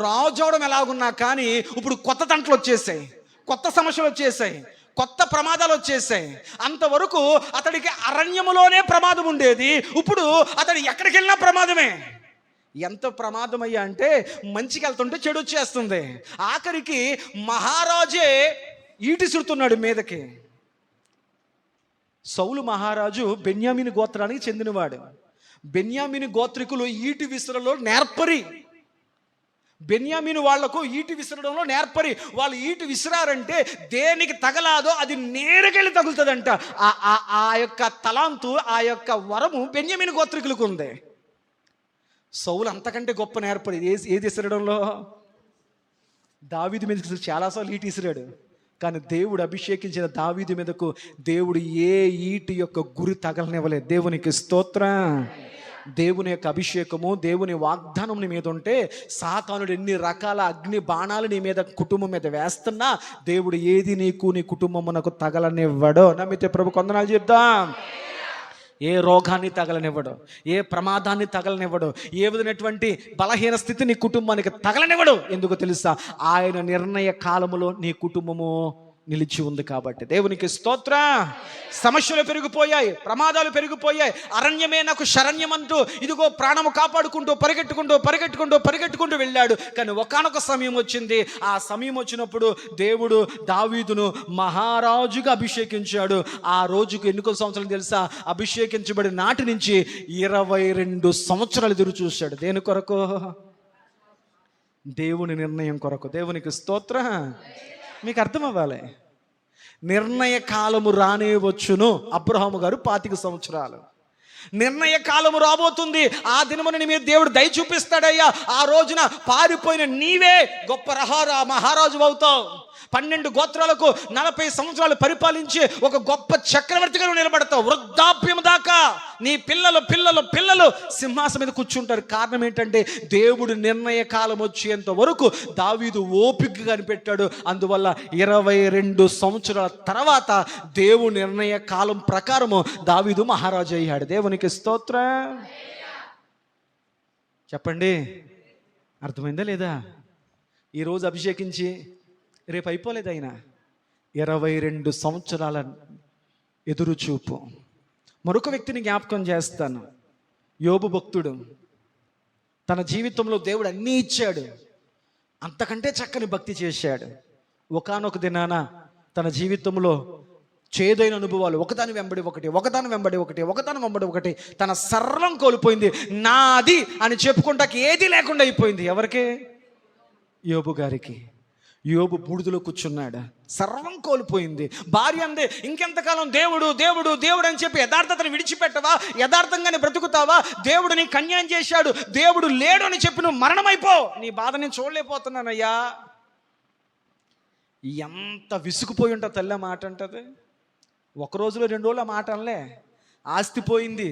రాజు అవడం ఎలాగున్నా కానీ ఇప్పుడు కొత్త తంటలు వచ్చేసాయి, కొత్త సమస్యలు వచ్చేసాయి, కొత్త ప్రమాదాలు వచ్చేసాయి. అంతవరకు అతడికి అరణ్యములోనే ప్రమాదం ఉండేది, ఇప్పుడు అతడు ఎక్కడికి వెళ్ళినా ప్రమాదమే. ఎంత ప్రమాదం అయ్యా అంటే మంచికి వెళ్తుంటే చెడు వచ్చేస్తుంది. ఆఖరికి మహారాజే ఈటి సుడుతున్నాడు మీదకి. సౌలు మహారాజు బెన్యామీను గోత్రానికి చెందినవాడు. బెన్యామీను గోత్రికులు ఈటి విసరలో నేర్పరి. బెన్యామీను వాళ్లకు ఈటి విసరడంలో నేర్పరి. వాళ్ళు ఈటి విసిరారంటే దేనికి తగలాదో అది నేరుకెళ్ళి తగులుతుందంట. ఆ యొక్క తలాంతు, ఆ యొక్క వరము బెన్యామీను గోత్రికులకు ఉంది. సౌలు అంతకంటే గొప్ప నేర్పరి. ఏది విసరడంలో? దావీదు మీదకి చాలాసార్లు ఈటి విసిరాడు, కానీ దేవుడు అభిషేకించిన దావీదు మీదకు దేవుడు ఏ ఈటి యొక్క గురి తగలనివ్వలేదు. దేవునికి స్తోత్రం. దేవుని యొక్క అభిషేకము, దేవుని వాగ్దానం నీ మీద ఉంటే సాతానుడు ఎన్ని రకాల అగ్ని బాణాలు నీ మీద, కుటుంబం మీద వేస్తున్నా దేవుడు ఏది నీకు, నీ కుటుంబమునకు తగలనివ్వడో. నమ్మితే ప్రభు కొందనాలు చెప్దాం. ఏ రోగాన్ని తగలనివ్వడు, ఏ ప్రమాదాన్ని తగలనివ్వడు, ఏ విధమైనటువంటి బలహీన స్థితి నీ కుటుంబానికి తగలనివ్వడు. ఎందుకు తెలుసా? ఆయన నిర్ణయ కాలములో నీ కుటుంబము నిలిచి ఉంది కాబట్టి దేవునికి స్తోత్ర. సమస్యలు పెరిగిపోయాయి, ప్రమాదాలు పెరిగిపోయాయి. అరణ్యమే నాకు శరణ్యమంటూ ఇదిగో ప్రాణము కాపాడుకుంటూ పరిగెట్టుకుంటూ వెళ్ళాడు. కానీ ఒకానొక సమయం వచ్చింది. ఆ సమయం వచ్చినప్పుడు దేవుడు దావీదును మహారాజుగా అభిషేకించాడు. ఆ రోజుకు ఎన్ని సంవత్సరాలు తెలుసా? అభిషేకించబడి నాటి నుంచి 22 సంవత్సరాలు ఎదురు చూశాడు. దేని కొరకు? దేవుని నిర్ణయం కొరకు. దేవునికి స్తోత్ర. మీకు అర్థం అవ్వాలి. నిర్ణయ కాలము రానే వచ్చును. అబ్రహాము గారు 25 సంవత్సరాలు. నిర్ణయ కాలము రాబోతుంది. ఆ దినమున మీరు దేవుడు దయ చూపిస్తాడయ్యా. ఆ రోజున పారిపోయిన నీవే గొప్ప మహారాజు అవుతావు. 12 గోత్రాలకు 40 సంవత్సరాలు పరిపాలించి ఒక గొప్ప చక్రవర్తిగా నిలబడతావు. వృద్ధాప్యం దాకా నీ పిల్లలు సింహాసనం మీద కూర్చుంటారు. కారణం ఏంటంటే దేవుడు నిర్ణయ కాలం వచ్చేంత వరకు దావీదు ఓపికగా కనిపెట్టాడు. అందువల్ల 22 సంవత్సరాల తర్వాత దేవుడు నిర్ణయ కాలం ప్రకారము దావీదు మహారాజు అయ్యాడు. దేవునికి స్తోత్రం. చెప్పండి, అర్థమైందా లేదా? ఈరోజు అభిషేకించి రేపు అయిపోలేదు. ఆయన 22 సంవత్సరాల ఎదురుచూపు. మరొక వ్యక్తిని జ్ఞాపకం చేస్తాను. యోబు భక్తుడు. తన జీవితంలో దేవుడు అన్నీ ఇచ్చాడు, అంతకంటే చక్కని భక్తి చేశాడు. ఒకానొక దినాన తన జీవితంలో చేదైన అనుభవాలు ఒకదాని వెంబడి ఒకటి తన సర్వం కోల్పోయింది. నాది అని చెప్పుకుంటాకి ఏది లేకుండా అయిపోయింది. ఎవరికి? యోబు గారికి. యోబు బూడిదలో కూర్చున్నాడు. సర్వం కోల్పోయింది. భార్య అందే, ఇంకెంతకాలం దేవుడు దేవుడు దేవుడు అని చెప్పి యథార్థతను విడిచిపెట్టవా? యథార్థంగానే బ్రతుకుతావా? దేవుడు నీకు అన్యాయం చేశాడు, దేవుడు లేడు అని చెప్పి నువ్వు మరణమైపో. నీ బాధ నేను చూడలేకపోతున్నానయ్యా. ఎంత విసుగుపోయి ఉంటా తల్లి మాట అంటది. ఒక రోజులో 2 రోజులు ఆ మాట అనలే. ఆస్తి పోయింది,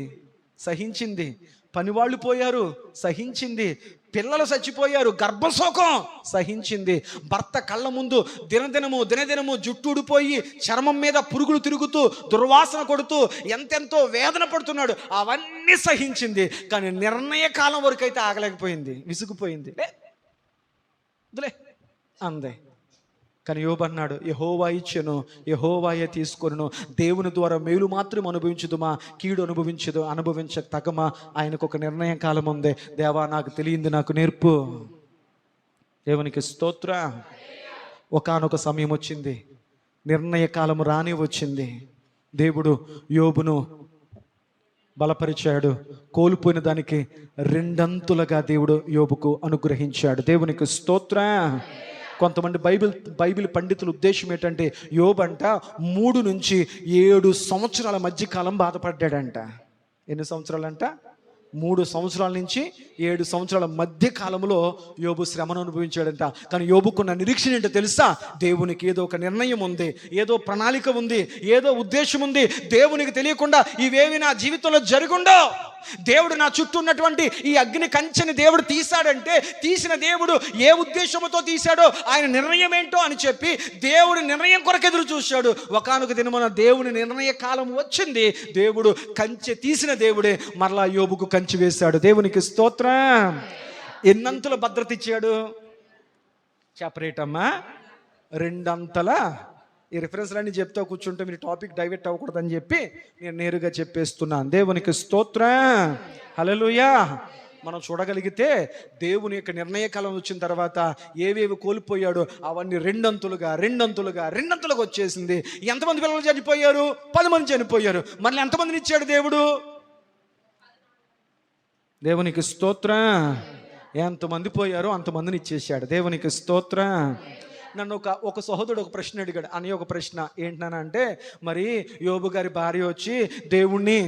సహించింది. పనివాళ్ళు పోయారు, సహించింది. పిల్లలు చచ్చిపోయారు, గర్భశోకం, సహించింది. భర్త కళ్ళ ముందు దినదినము జుట్టు ఊడిపోయి చర్మం మీద పురుగులు తిరుగుతూ దుర్వాసన కొడుతూ ఎంతెంతో వేదన పడుతున్నాడు. అవన్నీ సహించింది. కానీ నిర్ణయ కాలం వరకు అయితే ఆగలేకపోయింది, విసుగుపోయింది. వదిలే అందే. కానీ యోబు అన్నాడు, యెహోవా ఇచ్చెను, యెహోవాయే తీసుకొనును. దేవుని ద్వారా మేలు మాత్రం అనుభవించుదుమా, కీడు అనుభవించక తగమా? ఆయనకు ఒక నిర్ణయ కాలం ఉంది. దేవా, నాకు తెలియంది నాకు నేర్పు. దేవునికి స్తోత్ర. ఒకానొక సమయం వచ్చింది, నిర్ణయ కాలము రాని వచ్చింది. దేవుడు యోబును బలపరిచాడు. కోల్పోయిన దానికి 2 దేవుడు యోబుకు అనుగ్రహించాడు. దేవునికి స్తోత్ర. కొంతమంది బైబిల్ పండితుల ఉద్దేశం ఏంటంటే, యోబు అంట 3 నుంచి 7 సంవత్సరాల మధ్య కాలం బాధపడ్డాడంట. ఎన్ని సంవత్సరాలంట? 3 సంవత్సరాల నుంచి 7 సంవత్సరాల మధ్య కాలంలో యోబు శ్రమను అనుభవించాడంట. కానీ యోబుకున్న నిరీక్షణ ఏంటో తెలుసా? దేవునికి ఏదో ఒక నిర్ణయం ఉంది, ఏదో ప్రణాళిక ఉంది, ఏదో ఉద్దేశం ఉంది. దేవునికి తెలియకుండా ఇవేవి నా జీవితంలో జరుగుండో. దేవుడు నా చుట్టూ ఉన్నటువంటి ఈ అగ్ని కంచెని దేవుడు తీశాడంటే, తీసిన దేవుడు ఏ ఉద్దేశంతో తీశాడో, ఆయన నిర్ణయం ఏంటో అని చెప్పి దేవుడి నిర్ణయం కొరకు ఎదురు చూశాడు. ఒకానొక దినమున దేవుని నిర్ణయ కాలం వచ్చింది. దేవుడు కంచె తీసిన దేవుడే మరలా యోబుకు కంచె వేశాడు. దేవునికి స్తోత్రం. ఎన్నంతల భద్రత ఇచ్చాడు? చెప్పరేటమ్మా, 2 ఈ రిఫరెన్స్లన్నీ చెప్తా కూర్చుంటే మీరు టాపిక్ డైవర్ట్ అవ్వకూడదని చెప్పి నేను నేరుగా చెప్పేస్తున్నాను. దేవునికి స్తోత్రం. హల్లెలూయా. మనం చూడగలిగితే దేవుని యొక్క నిర్ణయ కాలం వచ్చిన తర్వాత ఏవేవి కోల్పోయాడో అవన్నీ 2 వచ్చేసింది. ఎంతమంది పిల్లలు చనిపోయారు? 10 మంది చనిపోయారు. మళ్ళీ ఎంతమందిని ఇచ్చాడు దేవుడు? దేవునికి స్తోత్రం. ఎంతమంది పోయారో అంతమందిని ఇచ్చేసాడు. దేవునికి స్తోత్రం. నన్ను ఒక సహోదరుడు ఒక ప్రశ్న అడిగాడు. అని ఒక ప్రశ్న ఏంటనంటే, మరి యోబు గారి భార్య వచ్చి దేవుణ్ణి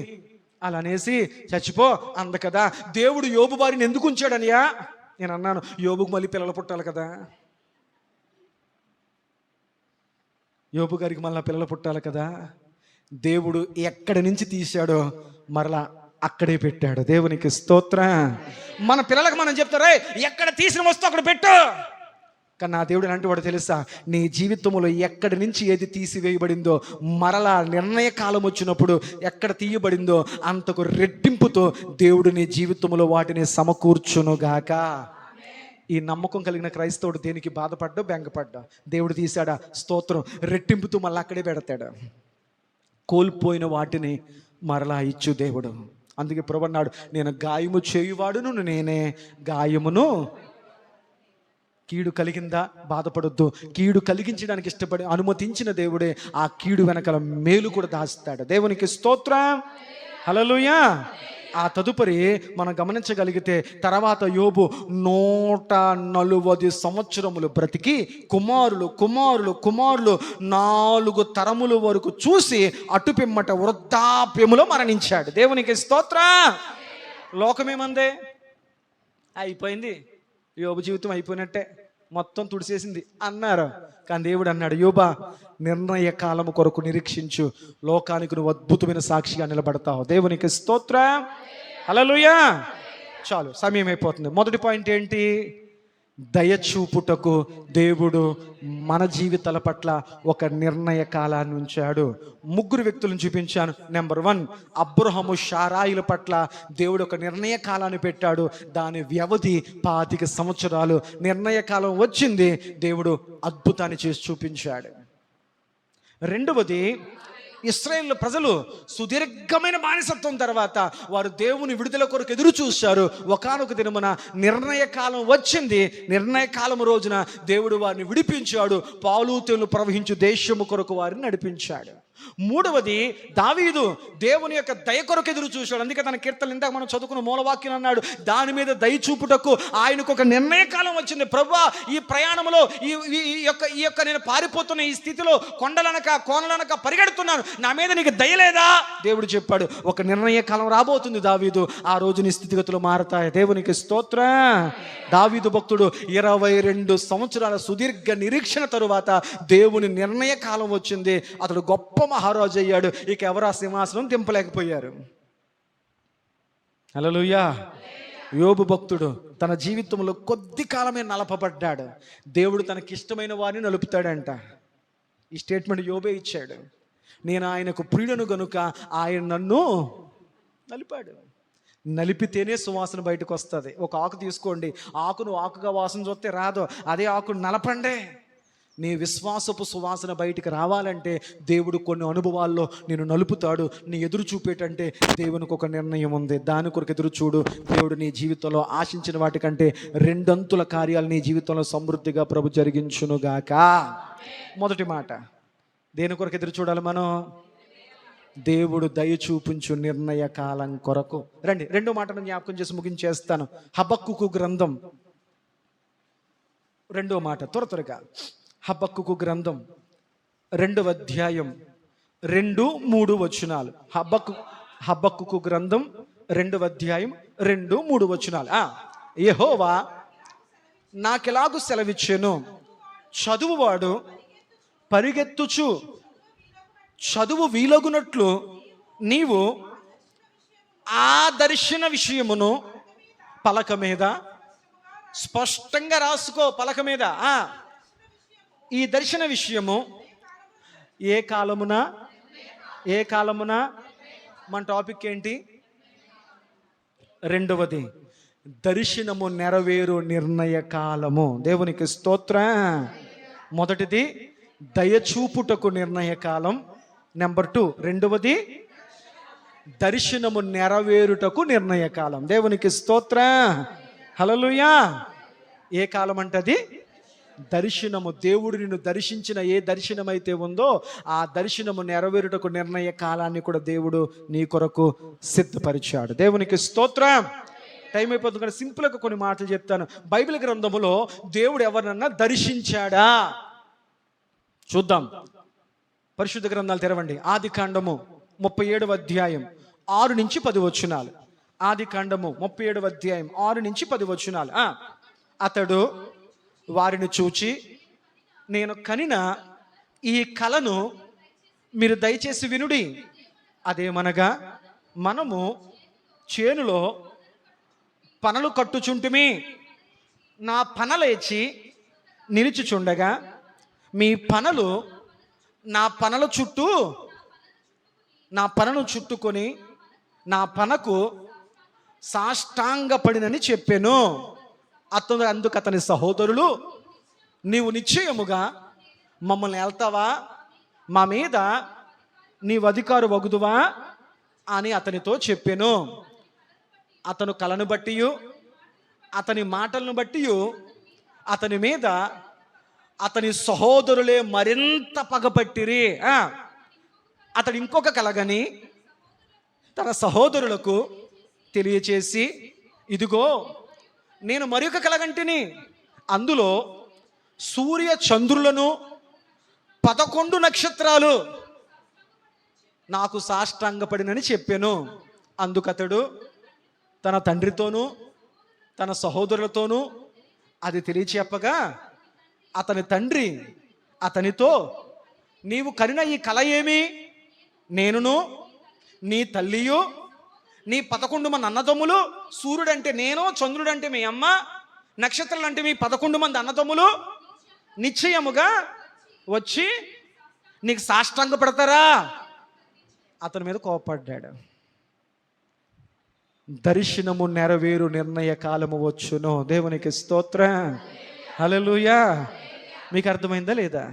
అలా అనేసి చచ్చిపో అంద కదా, దేవుడు యోబు భార్యని ఎందుకు ఉంచాడనియా? నేను అన్నాను, యోబుకు మళ్ళీ పిల్లలు పుట్టాలి కదా, యోబు గారికి మళ్ళీ పిల్లలు పుట్టాలి కదా. దేవుడు ఎక్కడి నుంచి తీశాడో మరలా అక్కడే పెట్టాడు. దేవునికి స్తోత్రం. మన పిల్లలకు మనం చెప్తారే, ఎక్కడ తీసిన వస్తువు అక్కడ పెట్టు. కానీ నా దేవుడు ఎలాంటి వాడు తెలుసా? నీ జీవితంలో ఎక్కడి నుంచి ఏది తీసివేయబడిందో మరలా నిర్ణయ కాలం వచ్చినప్పుడు ఎక్కడ తీయబడిందో అంతకు రెట్టింపుతో దేవుడు నీ జీవితంలో వాటిని సమకూర్చునుగాక. ఈ నమ్మకం కలిగిన క్రైస్తవుడు దేనికి బాధపడ్డా బెంగపడ్డా దేవుడు తీశాడా, స్తోత్రం, రెట్టింపుతూ మళ్ళీ అక్కడే పెడతాడు. కోల్పోయిన వాటిని మరలా ఇచ్చు దేవుడు. అందుకే ప్రభు అన్నాడు, నేను గాయము చేయువాడును నేనే, గాయమును. కీడు కలిగిందా, బాధపడొద్దు. కీడు కలిగించడానికి ఇష్టపడి అనుమతించిన దేవుడే ఆ కీడు వెనకాల మేలు కూడా దాస్తాడు. దేవునికి స్తోత్రం, హల్లెలూయా. ఆ తదుపరి మనం గమనించగలిగితే తర్వాత యోబు 140 సంవత్సరములు బ్రతికి కుమారులు 4 తరముల వరకు చూసి అటుపిమ్మట వృద్ధాప్యములో మరణించాడు. దేవునికి స్తోత్రం. లోకమేమందే, అయిపోయింది, యోబు జీవితం అయిపోయినట్టే, మొత్తం తుడిసేసింది అన్నారు. కానీ దేవుడు అన్నాడు, యోబా, నిర్ణయ కాలము కొరకు నిరీక్షించు, లోకానికి నువ్వు అద్భుతమైన సాక్షిగా నిలబడతావు. దేవునికి స్తోత్రం, హల్లెలూయా. చాలు, సమయం అయిపోతుంది. మొదటి పాయింట్ ఏంటి? దయచూపుటకు దేవుడు మన జీవితాల పట్ల ఒక నిర్ణయ కాలాన్ని ఉంచాడు. 3 వ్యక్తులను చూపించాను. నెంబర్ 1, అబ్రహాము శారాయిల పట్ల దేవుడు ఒక నిర్ణయ కాలాన్ని పెట్టాడు. దాని వ్యవధి 25 సంవత్సరాలు. నిర్ణయ కాలం వచ్చింది, దేవుడు అద్భుతాన్ని చేసి చూపించాడు. రెండవది, ఇశ్రాయేలు ప్రజలు సుదీర్ఘమైన బానిసత్వం తర్వాత వారు దేవుని విడుదల కొరకు ఎదురు చూశారు. ఒకానొక దినమున నిర్ణయ కాలం వచ్చింది. నిర్ణయ కాలం రోజున దేవుడు వారిని విడిపించాడు. పాలు తేనెలు ప్రవహించు దేశము కొరకు వారిని నడిపించాడు. మూడవది, దావీదు దేవుని యొక్క దయ కొరకు ఎదురు చూశాడు. అందుకే తన కీర్తనలు ఇందాక మనం చదువుకున్న మూలవాక్యం అన్నాడు, దాని మీద దయ చూపుటకు ఆయనకు ఒక నిర్ణయ కాలం వచ్చింది. ప్రభువా, ఈ ప్రయాణంలో ఈ యొక్క నేను పారిపోతున్న ఈ స్థితిలో కొండలనక కోనలనక పరిగెడుతున్నాను, నా మీద నీకు దయ లేదా? దేవుడు చెప్పాడు, ఒక నిర్ణయ కాలం రాబోతుంది దావీదు, ఆ రోజు నీ స్థితిగతులు మారతాయి. దేవునికి స్తోత్రం. దావీదు భక్తుడు 22 సంవత్సరాల సుదీర్ఘ నిరీక్షణ తరువాత దేవుని నిర్ణయ కాలం వచ్చింది. అతడు గొప్ప మహారాజు అయ్యాడు. ఇక ఎవరు ఆ సింహాసనం దింపలేకపోయారు. హల్లెలూయా. యోబు భక్తుడు తన జీవితంలో కొద్ది కాలమే నలపబడ్డాడు. దేవుడు తనకిష్టమైన వారిని నలుపుతాడంట. ఈ స్టేట్మెంట్ యోబే ఇచ్చాడు. నేను ఆయనకు ప్రియుడను గనుక ఆయన నన్ను నలిపాడు. నలిపితేనే సువాసన బయటకు వస్తుంది. ఒక ఆకు తీసుకోండి, ఆకును ఆకుగా వాసన చూస్తే రాదు, అదే ఆకును నలపండే. నీ విశ్వాసపు సువాసన బయటికి రావాలంటే దేవుడు కొన్ని అనుభవాల్లో నేను నలుపుతాడు. నీ ఎదురు చూపేటంటే దేవునికి ఒక నిర్ణయం ఉంది, దాని కొరకు ఎదురు చూడు. దేవుడు నీ జీవితంలో ఆశించిన వాటికంటే 2 అంతుల కార్యాలు నీ జీవితంలో సమృద్ధిగా ప్రభు జరిగించునుగాక. మొదటి మాట, దేని కొరకు ఎదురు చూడాలి మనం? దేవుడు దయ చూపించు నిర్ణయ కాలం కొరకు. రండి, 2వ మాటను జ్ఞాపకం చేసి ముగించేస్తాను. హబక్కుకు గ్రంథం 2వ మాట, త్వరగా. హబక్కుకు గ్రంథం 2వ అధ్యాయం 2-3 వచనాలు. హబక్కుకు గ్రంథం 2వ అధ్యాయం 2-3 వచనాలు. యెహోవా నాకెలాగు సెలవిచ్చెను, చదువువాడు పరిగెత్తుచు చదువు వీలగునట్లు నీవు ఆ దర్శన విషయమును పలక మీద స్పష్టంగా రాసుకో. పలక మీద ఈ దర్శన విషయము ఏ కాలమున మన టాపిక్ ఏంటి? రెండవది, దర్శనము నెరవేరు నిర్ణయ కాలము. దేవునికి స్తోత్రం. మొదటిది దయచూపుటకు నిర్ణయ కాలం. నెంబర్ 2, రెండవది దర్శనము నెరవేరుటకు నిర్ణయ కాలం. దేవునికి స్తోత్రం, హల్లెలూయా. ఏ కాలం అంటది? దర్శనము. దేవుడు నిన్ను దర్శించిన ఏ దర్శనం అయితే ఉందో ఆ దర్శనము నెరవేరుటకు నిర్ణయ కాలాన్ని కూడా దేవుడు నీ కొరకు సిద్ధపరిచాడు. దేవునికి స్తోత్రం. టైం అయిపోతుంది కానీ సింపుల్గా కొన్ని మాటలు చెప్తాను. బైబిల్ గ్రంథములో దేవుడు ఎవరినన్నా దర్శించాడా? చూద్దాం. పరిశుద్ధ గ్రంథాలు తెరవండి. ఆదికాండము 37వ అధ్యాయం 6-10 వచనాలు. ఆదికాండము 37వ అధ్యాయం 6-10 వచనాలు. అతడు వారిని చూచి, నేను కనిన ఈ కలను మీరు దయచేసి వినుడి. అదేమనగా, మనము చేనులో పనలు కట్టుచుంటిమి, నా పనలేచి నిలిచిచుండగా మీ పనలు నా పనల చుట్టూ నా పనను చుట్టుకొని నా పనకు సాష్టాంగపడినని చెప్పాను. అందుకు అతని సహోదరులు, నీవు నిశ్చయముగా మమ్మల్ని వెళ్తావా, మా మీద నీవు అధికారు వగుదువా అని అతనితో చెప్పాను. అతను కలను బట్టి, అతని మాటలను బట్టి అతని మీద అతని సహోదరులే మరింత పగపట్టిరి. అతడు ఇంకొక కలగని తన సహోదరులకు తెలియచేసి, ఇదిగో నేను మరొక కలగంటిని, అందులో సూర్య చంద్రులను 11 నక్షత్రాలు నాకు సాష్టాంగపడినని చెప్పాను. అందుకతడు తన తండ్రితోనూ తన సహోదరులతోనూ అది తెలియచెప్పగా, అతని తండ్రి అతనితో, నీవు కనిన ఈ కల ఏమి? నేనును నీ తల్లియు నీ 11 మంది అన్నదమ్ములు, సూర్యుడంటే నేను, చంద్రుడంటే మీ అమ్మ, నక్షత్రాలు అంటే మీ 11 మంది అన్నదమ్ములు నిశ్చయముగా వచ్చి నీకు సాష్టాంగ పడతారా? అతని మీద కోపడ్డాడు. దర్శనము నెరవేరు నిర్ణయ కాలము వచ్చును. దేవునికి స్తోత్రం. హల్లెలూయా. మీకు అర్థమైందా లేదా?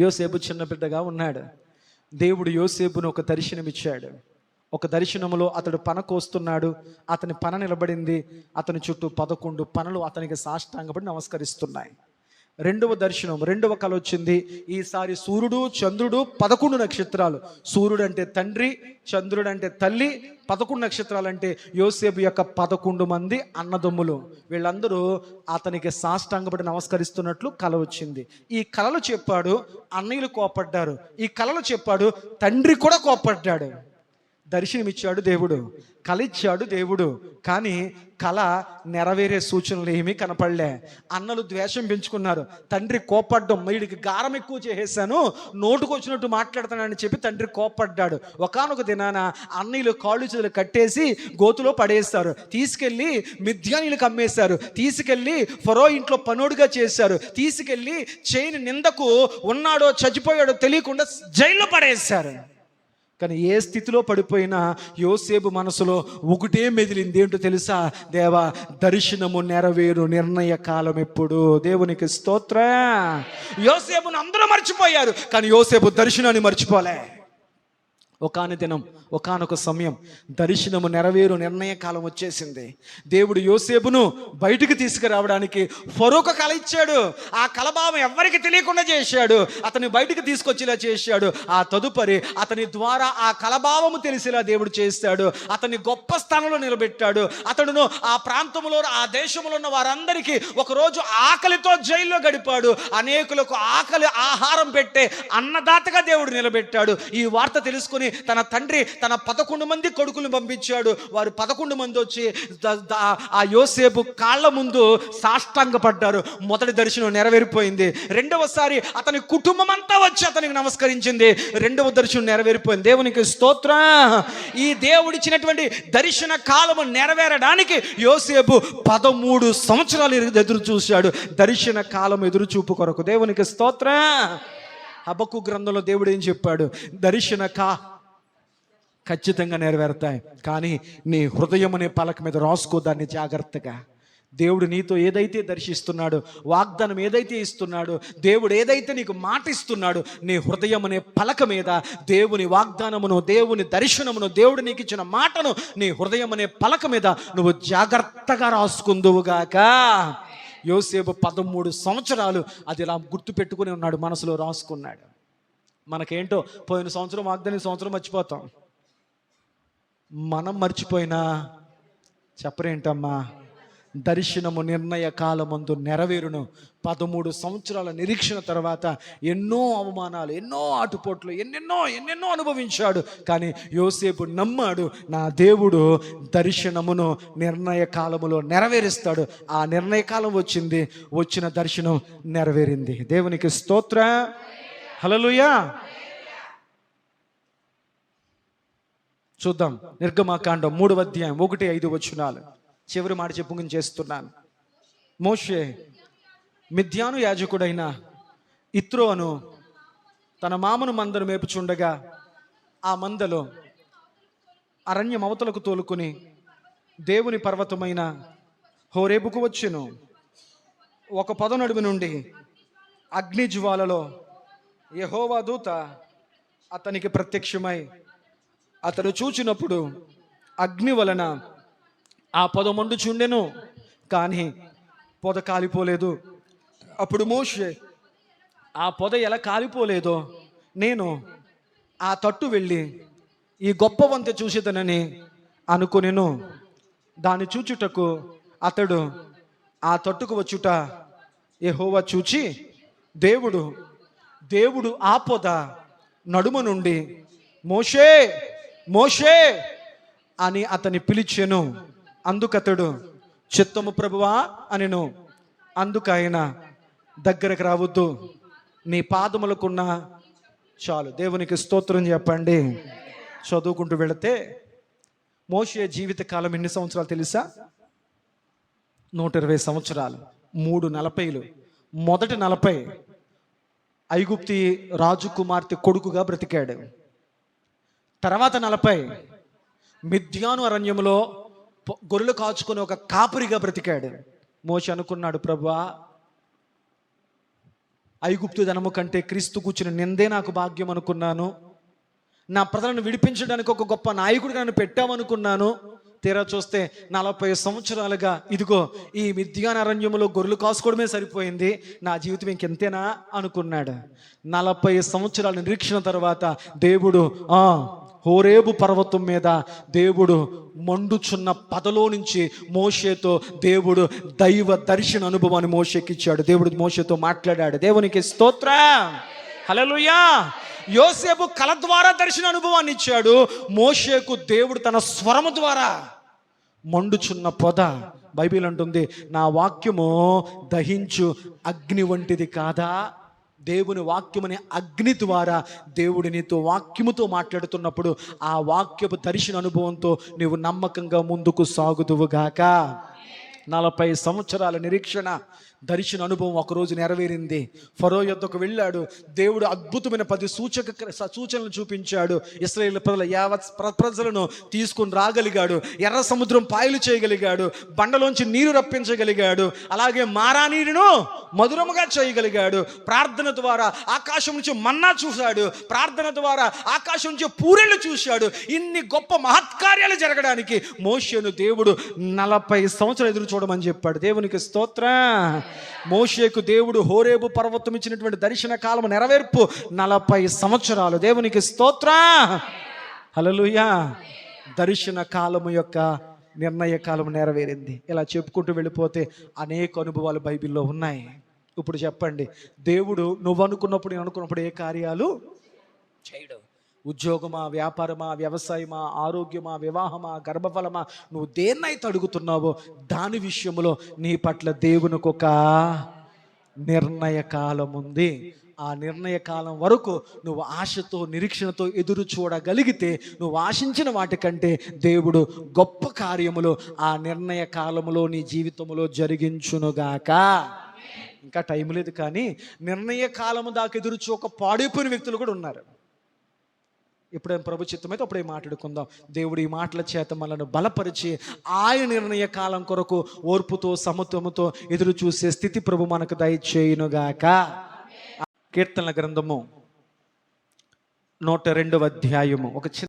యోసేపు చిన్న బిడ్డగా ఉన్నాడు. దేవుడు యోసేపును ఒక దర్శనం ఇచ్చాడు. ఒక దర్శనములో అతడు పన కోస్తున్నాడు. అతని పన నిలబడింది. అతని చుట్టూ 11 పనలు అతనికి సాష్టాంగపడి నమస్కరిస్తున్నాయి. రెండవ దర్శనం, రెండవ కల వచ్చింది. ఈసారి సూర్యుడు చంద్రుడు 11 నక్షత్రాలు. సూర్యుడు అంటే తండ్రి, చంద్రుడు అంటే తల్లి, 11 నక్షత్రాలు అంటే యోసేపు యొక్క 11 మంది అన్నదమ్ములు. వీళ్ళందరూ అతనికి సాష్టాంగపడి నమస్కరిస్తున్నట్లు కల వచ్చింది. ఈ కలలు చెప్పాడు, అన్నయ్యలు కోపడ్డారు. ఈ కలలు చెప్పాడు, తండ్రి కూడా కోపడ్డాడు. దర్శనమిచ్చాడు దేవుడు, కల ఇచ్చాడు దేవుడు, కానీ కళ నెరవేరే సూచనలు ఏమీ కనపడలే. అన్నలు ద్వేషం పెంచుకున్నారు. తండ్రి కోపడ్డం, వీడికి గారం ఎక్కువ చేసేసాను, నోటుకు వచ్చినట్టు మాట్లాడుతానని చెప్పి తండ్రి కోపడ్డాడు. ఒకానొక దినాన అన్నయ్యలు కాళ్ళు చేతులు కట్టేసి గోతులో పడేస్తారు. తీసుకెళ్ళి మిద్యానీలకు అమ్మేశారు. తీసుకెళ్ళి ఫరో ఇంట్లో పనోడుగా చేశారు. తీసుకెళ్ళి చేయని నిందకు ఉన్నాడో చచ్చిపోయాడో తెలియకుండా జైల్లో పడేశారు. కానీ ఏ స్థితిలో పడిపోయినా యోసేపు మనసులో ఒకటే మెదిలింది. ఏంటో తెలుసా? దేవా, దర్శనము నెరవేరు నిర్ణయ కాలం ఎప్పుడు. దేవునికి స్తోత్రం. యోసేపును అందరూ మర్చిపోయారు, కానీ యోసేపు దర్శనాన్ని మర్చిపోలే. ఒకాని దినం, ఒకానొక సమయం దర్శనము నెరవేరు నిర్ణయ కాలం వచ్చేసింది. దేవుడు యోసేపును బయటికి తీసుకురావడానికి ఫరోకు కల ఇచ్చాడు. ఆ కలభావం ఎవరికి తెలియకుండా చేశాడు. అతన్ని బయటికి తీసుకొచ్చేలా చేశాడు. ఆ తదుపరి అతని ద్వారా ఆ కలభావము తెలిసేలా దేవుడు చేస్తాడు. అతన్ని గొప్ప స్థానంలో నిలబెట్టాడు. అతడును ఆ ప్రాంతంలో, ఆ దేశంలో ఉన్న వారందరికీ ఒకరోజు ఆకలితో జైల్లో గడిపాడు. అనేకులకు ఆకలి ఆహారం పెట్టే అన్నదాతగా దేవుడు నిలబెట్టాడు. ఈ వార్త తెలుసుకుని తన తండ్రి తన 11 మంది కొడుకులను పంపించాడు. వారు 11 మంది వచ్చి ఆ యోసేపు కాళ్ళ ముందు సాష్టాంగపడ్డారు. మొదటి దర్శనం నెరవేరిపోయింది. రెండవసారి అతని కుటుంబం అంతా వచ్చి అతనికి నమస్కరించింది. రెండవ దర్శనం నెరవేరిపోయింది. దేవునికి స్తోత్రం. ఈ దేవుడిచ్చినటువంటి దర్శన కాలము నెరవేరడానికి యోసేపు 13 సంవత్సరాలు ఎదురు చూశాడు. దర్శన కాలం ఎదురు చూపు కొరకు. దేవునికి స్తోత్రం. హబక్కు గ్రంథంలో దేవుడు ఏం చెప్పాడు? దర్శన ఖచ్చితంగా నెరవేరుతాయి, కానీ నీ హృదయం అనే పలక మీద రాసుకో దాన్ని జాగ్రత్తగా. దేవుడు నీతో ఏదైతే దర్శిస్తున్నాడో, వాగ్దానం ఏదైతే ఇస్తున్నాడో, దేవుడు ఏదైతే నీకు మాట ఇస్తున్నాడో, నీ హృదయం అనే పలక మీద దేవుని వాగ్దానమును, దేవుని దర్శనమును, దేవుడు నీకు ఇచ్చిన మాటను నీ హృదయం అనే పలక మీద నువ్వు జాగ్రత్తగా రాసుకుందువుగాక. యోసేపు 13 సంవత్సరాలు అది ఇలా గుర్తు పెట్టుకుని ఉన్నాడు, మనసులో రాసుకున్నాడు. మనకేంటో పోయిన సంవత్సరం వాగ్దానం, సంవత్సరం మర్చిపోతాం. మనం మర్చిపోయినా చెప్పరేంటమ్మా, దర్శనము నిర్ణయ కాలమందు నెరవేరును. 13 సంవత్సరాల నిరీక్షణ తర్వాత ఎన్నో అవమానాలు, ఎన్నో ఆటుపోట్లు, ఎన్నెన్నో అనుభవించాడు. కానీ యోసేపు నమ్మాడు, నా దేవుడు దర్శనమును నిర్ణయ కాలములో నెరవేరుస్తాడు. ఆ నిర్ణయ కాలం వచ్చింది, వచ్చిన దర్శనం నెరవేరింది. దేవునికి స్తోత్రం. హల్లెలూయా. చూద్దాం నిర్గమకాండం 3వ అధ్యాయం 1-5 వచనాలు. చివరి మాట చెప్పు చేస్తున్నాను. మోషే మిద్యాను యాజకుడైన ఇత్రోను తన మామను మందను మేపుచుండగా ఆ మందలో అరణ్యం అవతలకు తోలుకుని దేవుని పర్వతమైన హోరేబుకు వచ్చెను. ఒక పొద నడుము నుండి అగ్ని జ్వాలలో యెహోవా దూత అతనికి ప్రత్యక్షమై అతడు చూచినప్పుడు అగ్ని వలన ఆ పొద మండుచుండెను, కానీ పొద కాలిపోలేదు. అప్పుడు మోషే, ఆ పొద ఎలా కాలిపోలేదో నేను ఆ తట్టు వెళ్ళి ఈ గొప్ప వంతె చూసేదనని అనుకొనెను. దాన్ని చూచుటకు అతడు ఆ తట్టుకు వచ్చుట యెహోవా చూచి, దేవుడు ఆ పొద నడుము నుండి మోషే మోషే అని అతని పిలిచెను. అందుకతడు చిత్తము ప్రభువా అనెను. అందుకైన దగ్గరకు రావద్దు, నీ పాదములకున్న చాలు. దేవునికి స్తోత్రం చెప్పండి. చదువుకుంటూ వెళితే మోషే జీవిత కాలం ఎన్ని సంవత్సరాలు తెలుసా? 120 సంవత్సరాలు. 3 మొదటి 40 ఐగుప్తి రాజు కుమార్తె కొడుకుగా బ్రతికాడు. తర్వాత 40 మిద్యాను అరణ్యములో గొర్రెలు కాచుకొని ఒక కాపరిగా బ్రతికాడు. మోషే అనుకున్నాడు, ప్రభువా, ఐగుప్తు ధనము కంటే క్రీస్తు కూర్చుని నిందే నాకు భాగ్యం అనుకున్నాను. నా ప్రజలను విడిపించడానికి ఒక గొప్ప నాయకుడిగా నన్ను పెట్టామనుకున్నాను. తీరా చూస్తే 40 సంవత్సరాలుగా ఇదిగో ఈ మిద్యాన అరణ్యములో గొర్రెలు కాసుకోవడమే సరిపోయింది, నా జీవితం ఇంకెంతేనా అనుకున్నాడు. 40 సంవత్సరాల నిరీక్షణ తర్వాత దేవుడు హోరేబు పర్వతం మీద దేవుడు మండుచున్న పదలో నుంచి మోషేతో దేవుడు దైవ దర్శన అనుభవాన్ని మోషేకి ఇచ్చాడు. దేవుడు మోషేతో మాట్లాడాడు. దేవునికి స్తోత్రం, హల్లెలూయా. యోసేపు కల ద్వారా దర్శన అనుభవాన్ని ఇచ్చాడు. మోషేకు దేవుడు తన స్వరము ద్వారా మండుచున్న పొద. బైబిల్ అంటుంది, నా వాక్యము దహించు అగ్ని వంటిది కాదా? దేవుని వాక్యమనే అగ్ని ద్వారా దేవుడు నీతో వాక్యముతో మాట్లాడుతున్నప్పుడు ఆ వాక్యపు దర్శన అనుభవంతో నీవు నమ్మకంగా ముందుకు సాగుదువుగాక. 40 సంవత్సరాల నిరీక్షణ దర్శన అనుభవం ఒకరోజు నెరవేరింది. ఫరో యొద్దకు వెళ్ళాడు. దేవుడు అద్భుతమైన 10 సూచనలు చూపించాడు. ఇశ్రాయేల్ ప్రజలను తీసుకుని రాగలిగాడు. ఎర్ర సముద్రం పాయలు చేయగలిగాడు. బండలోంచి నీరు రప్పించగలిగాడు. అలాగే మారా నీరును మధురముగా చేయగలిగాడు. ప్రార్థన ద్వారా ఆకాశం నుంచి మన్నా చూశాడు. ప్రార్థన ద్వారా ఆకాశం నుంచి పూరెళ్ళు చూశాడు. ఇన్ని గొప్ప మహత్కార్యాలు జరగడానికి మోషేను దేవుడు 40 సంవత్సరాలు ఎదురు చూడమని చెప్పాడు. దేవునికి స్తోత్రం. మోషేకు దేవుడు హోరేబు పర్వతం ఇచ్చినటువంటి దర్శన కాలం నెరవేర్పు 40 సంవత్సరాలు. దేవునికి స్తోత్రం, హల్లెలూయా. దర్శన కాలము యొక్క నిర్ణయ కాలం నెరవేరింది. ఇలా చెప్పుకుంటూ వెళ్ళిపోతే అనేక అనుభవాలు బైబిల్లో ఉన్నాయి. ఇప్పుడు చెప్పండి, దేవుడు నువ్వు అనుకున్నప్పుడు నేను అనుకున్నప్పుడు ఏ కార్యాలు చేయడు? ఉద్యోగమా, వ్యాపారమా, వ్యవసాయమా, ఆరోగ్యమా, వివాహమా, గర్భఫలమా, నువ్వు దేన్నైతే అడుగుతున్నావో దాని విషయంలో నీ పట్ల దేవునికి ఒక నిర్ణయ కాలం ఉంది. ఆ నిర్ణయ కాలం వరకు నువ్వు ఆశతో నిరీక్షణతో ఎదురు చూడగలిగితే నువ్వు ఆశించిన వాటికంటే దేవుడు గొప్ప కార్యములు ఆ నిర్ణయ కాలములో నీ జీవితంలో జరిగించునుగాక. ఇంకా టైం లేదు, కానీ నిర్ణయ కాలము దాకా ఎదురు చూక పాడైపోయిన వ్యక్తులు కూడా ఉన్నారు. ఎప్పుడైనా ప్రభు చిత్తమైతే అప్పుడే మాట్లాడుకుందాం. దేవుడు ఈ మాటల చేత మనల్ని బలపరిచి ఆయన నిర్ణయ కాలం కొరకు ఓర్పుతో సమత్వముతో ఎదురు చూసే స్థితి ప్రభు మనకు దయచేయునుగాక. కీర్తనల గ్రంథము 102వ అధ్యాయము ఒక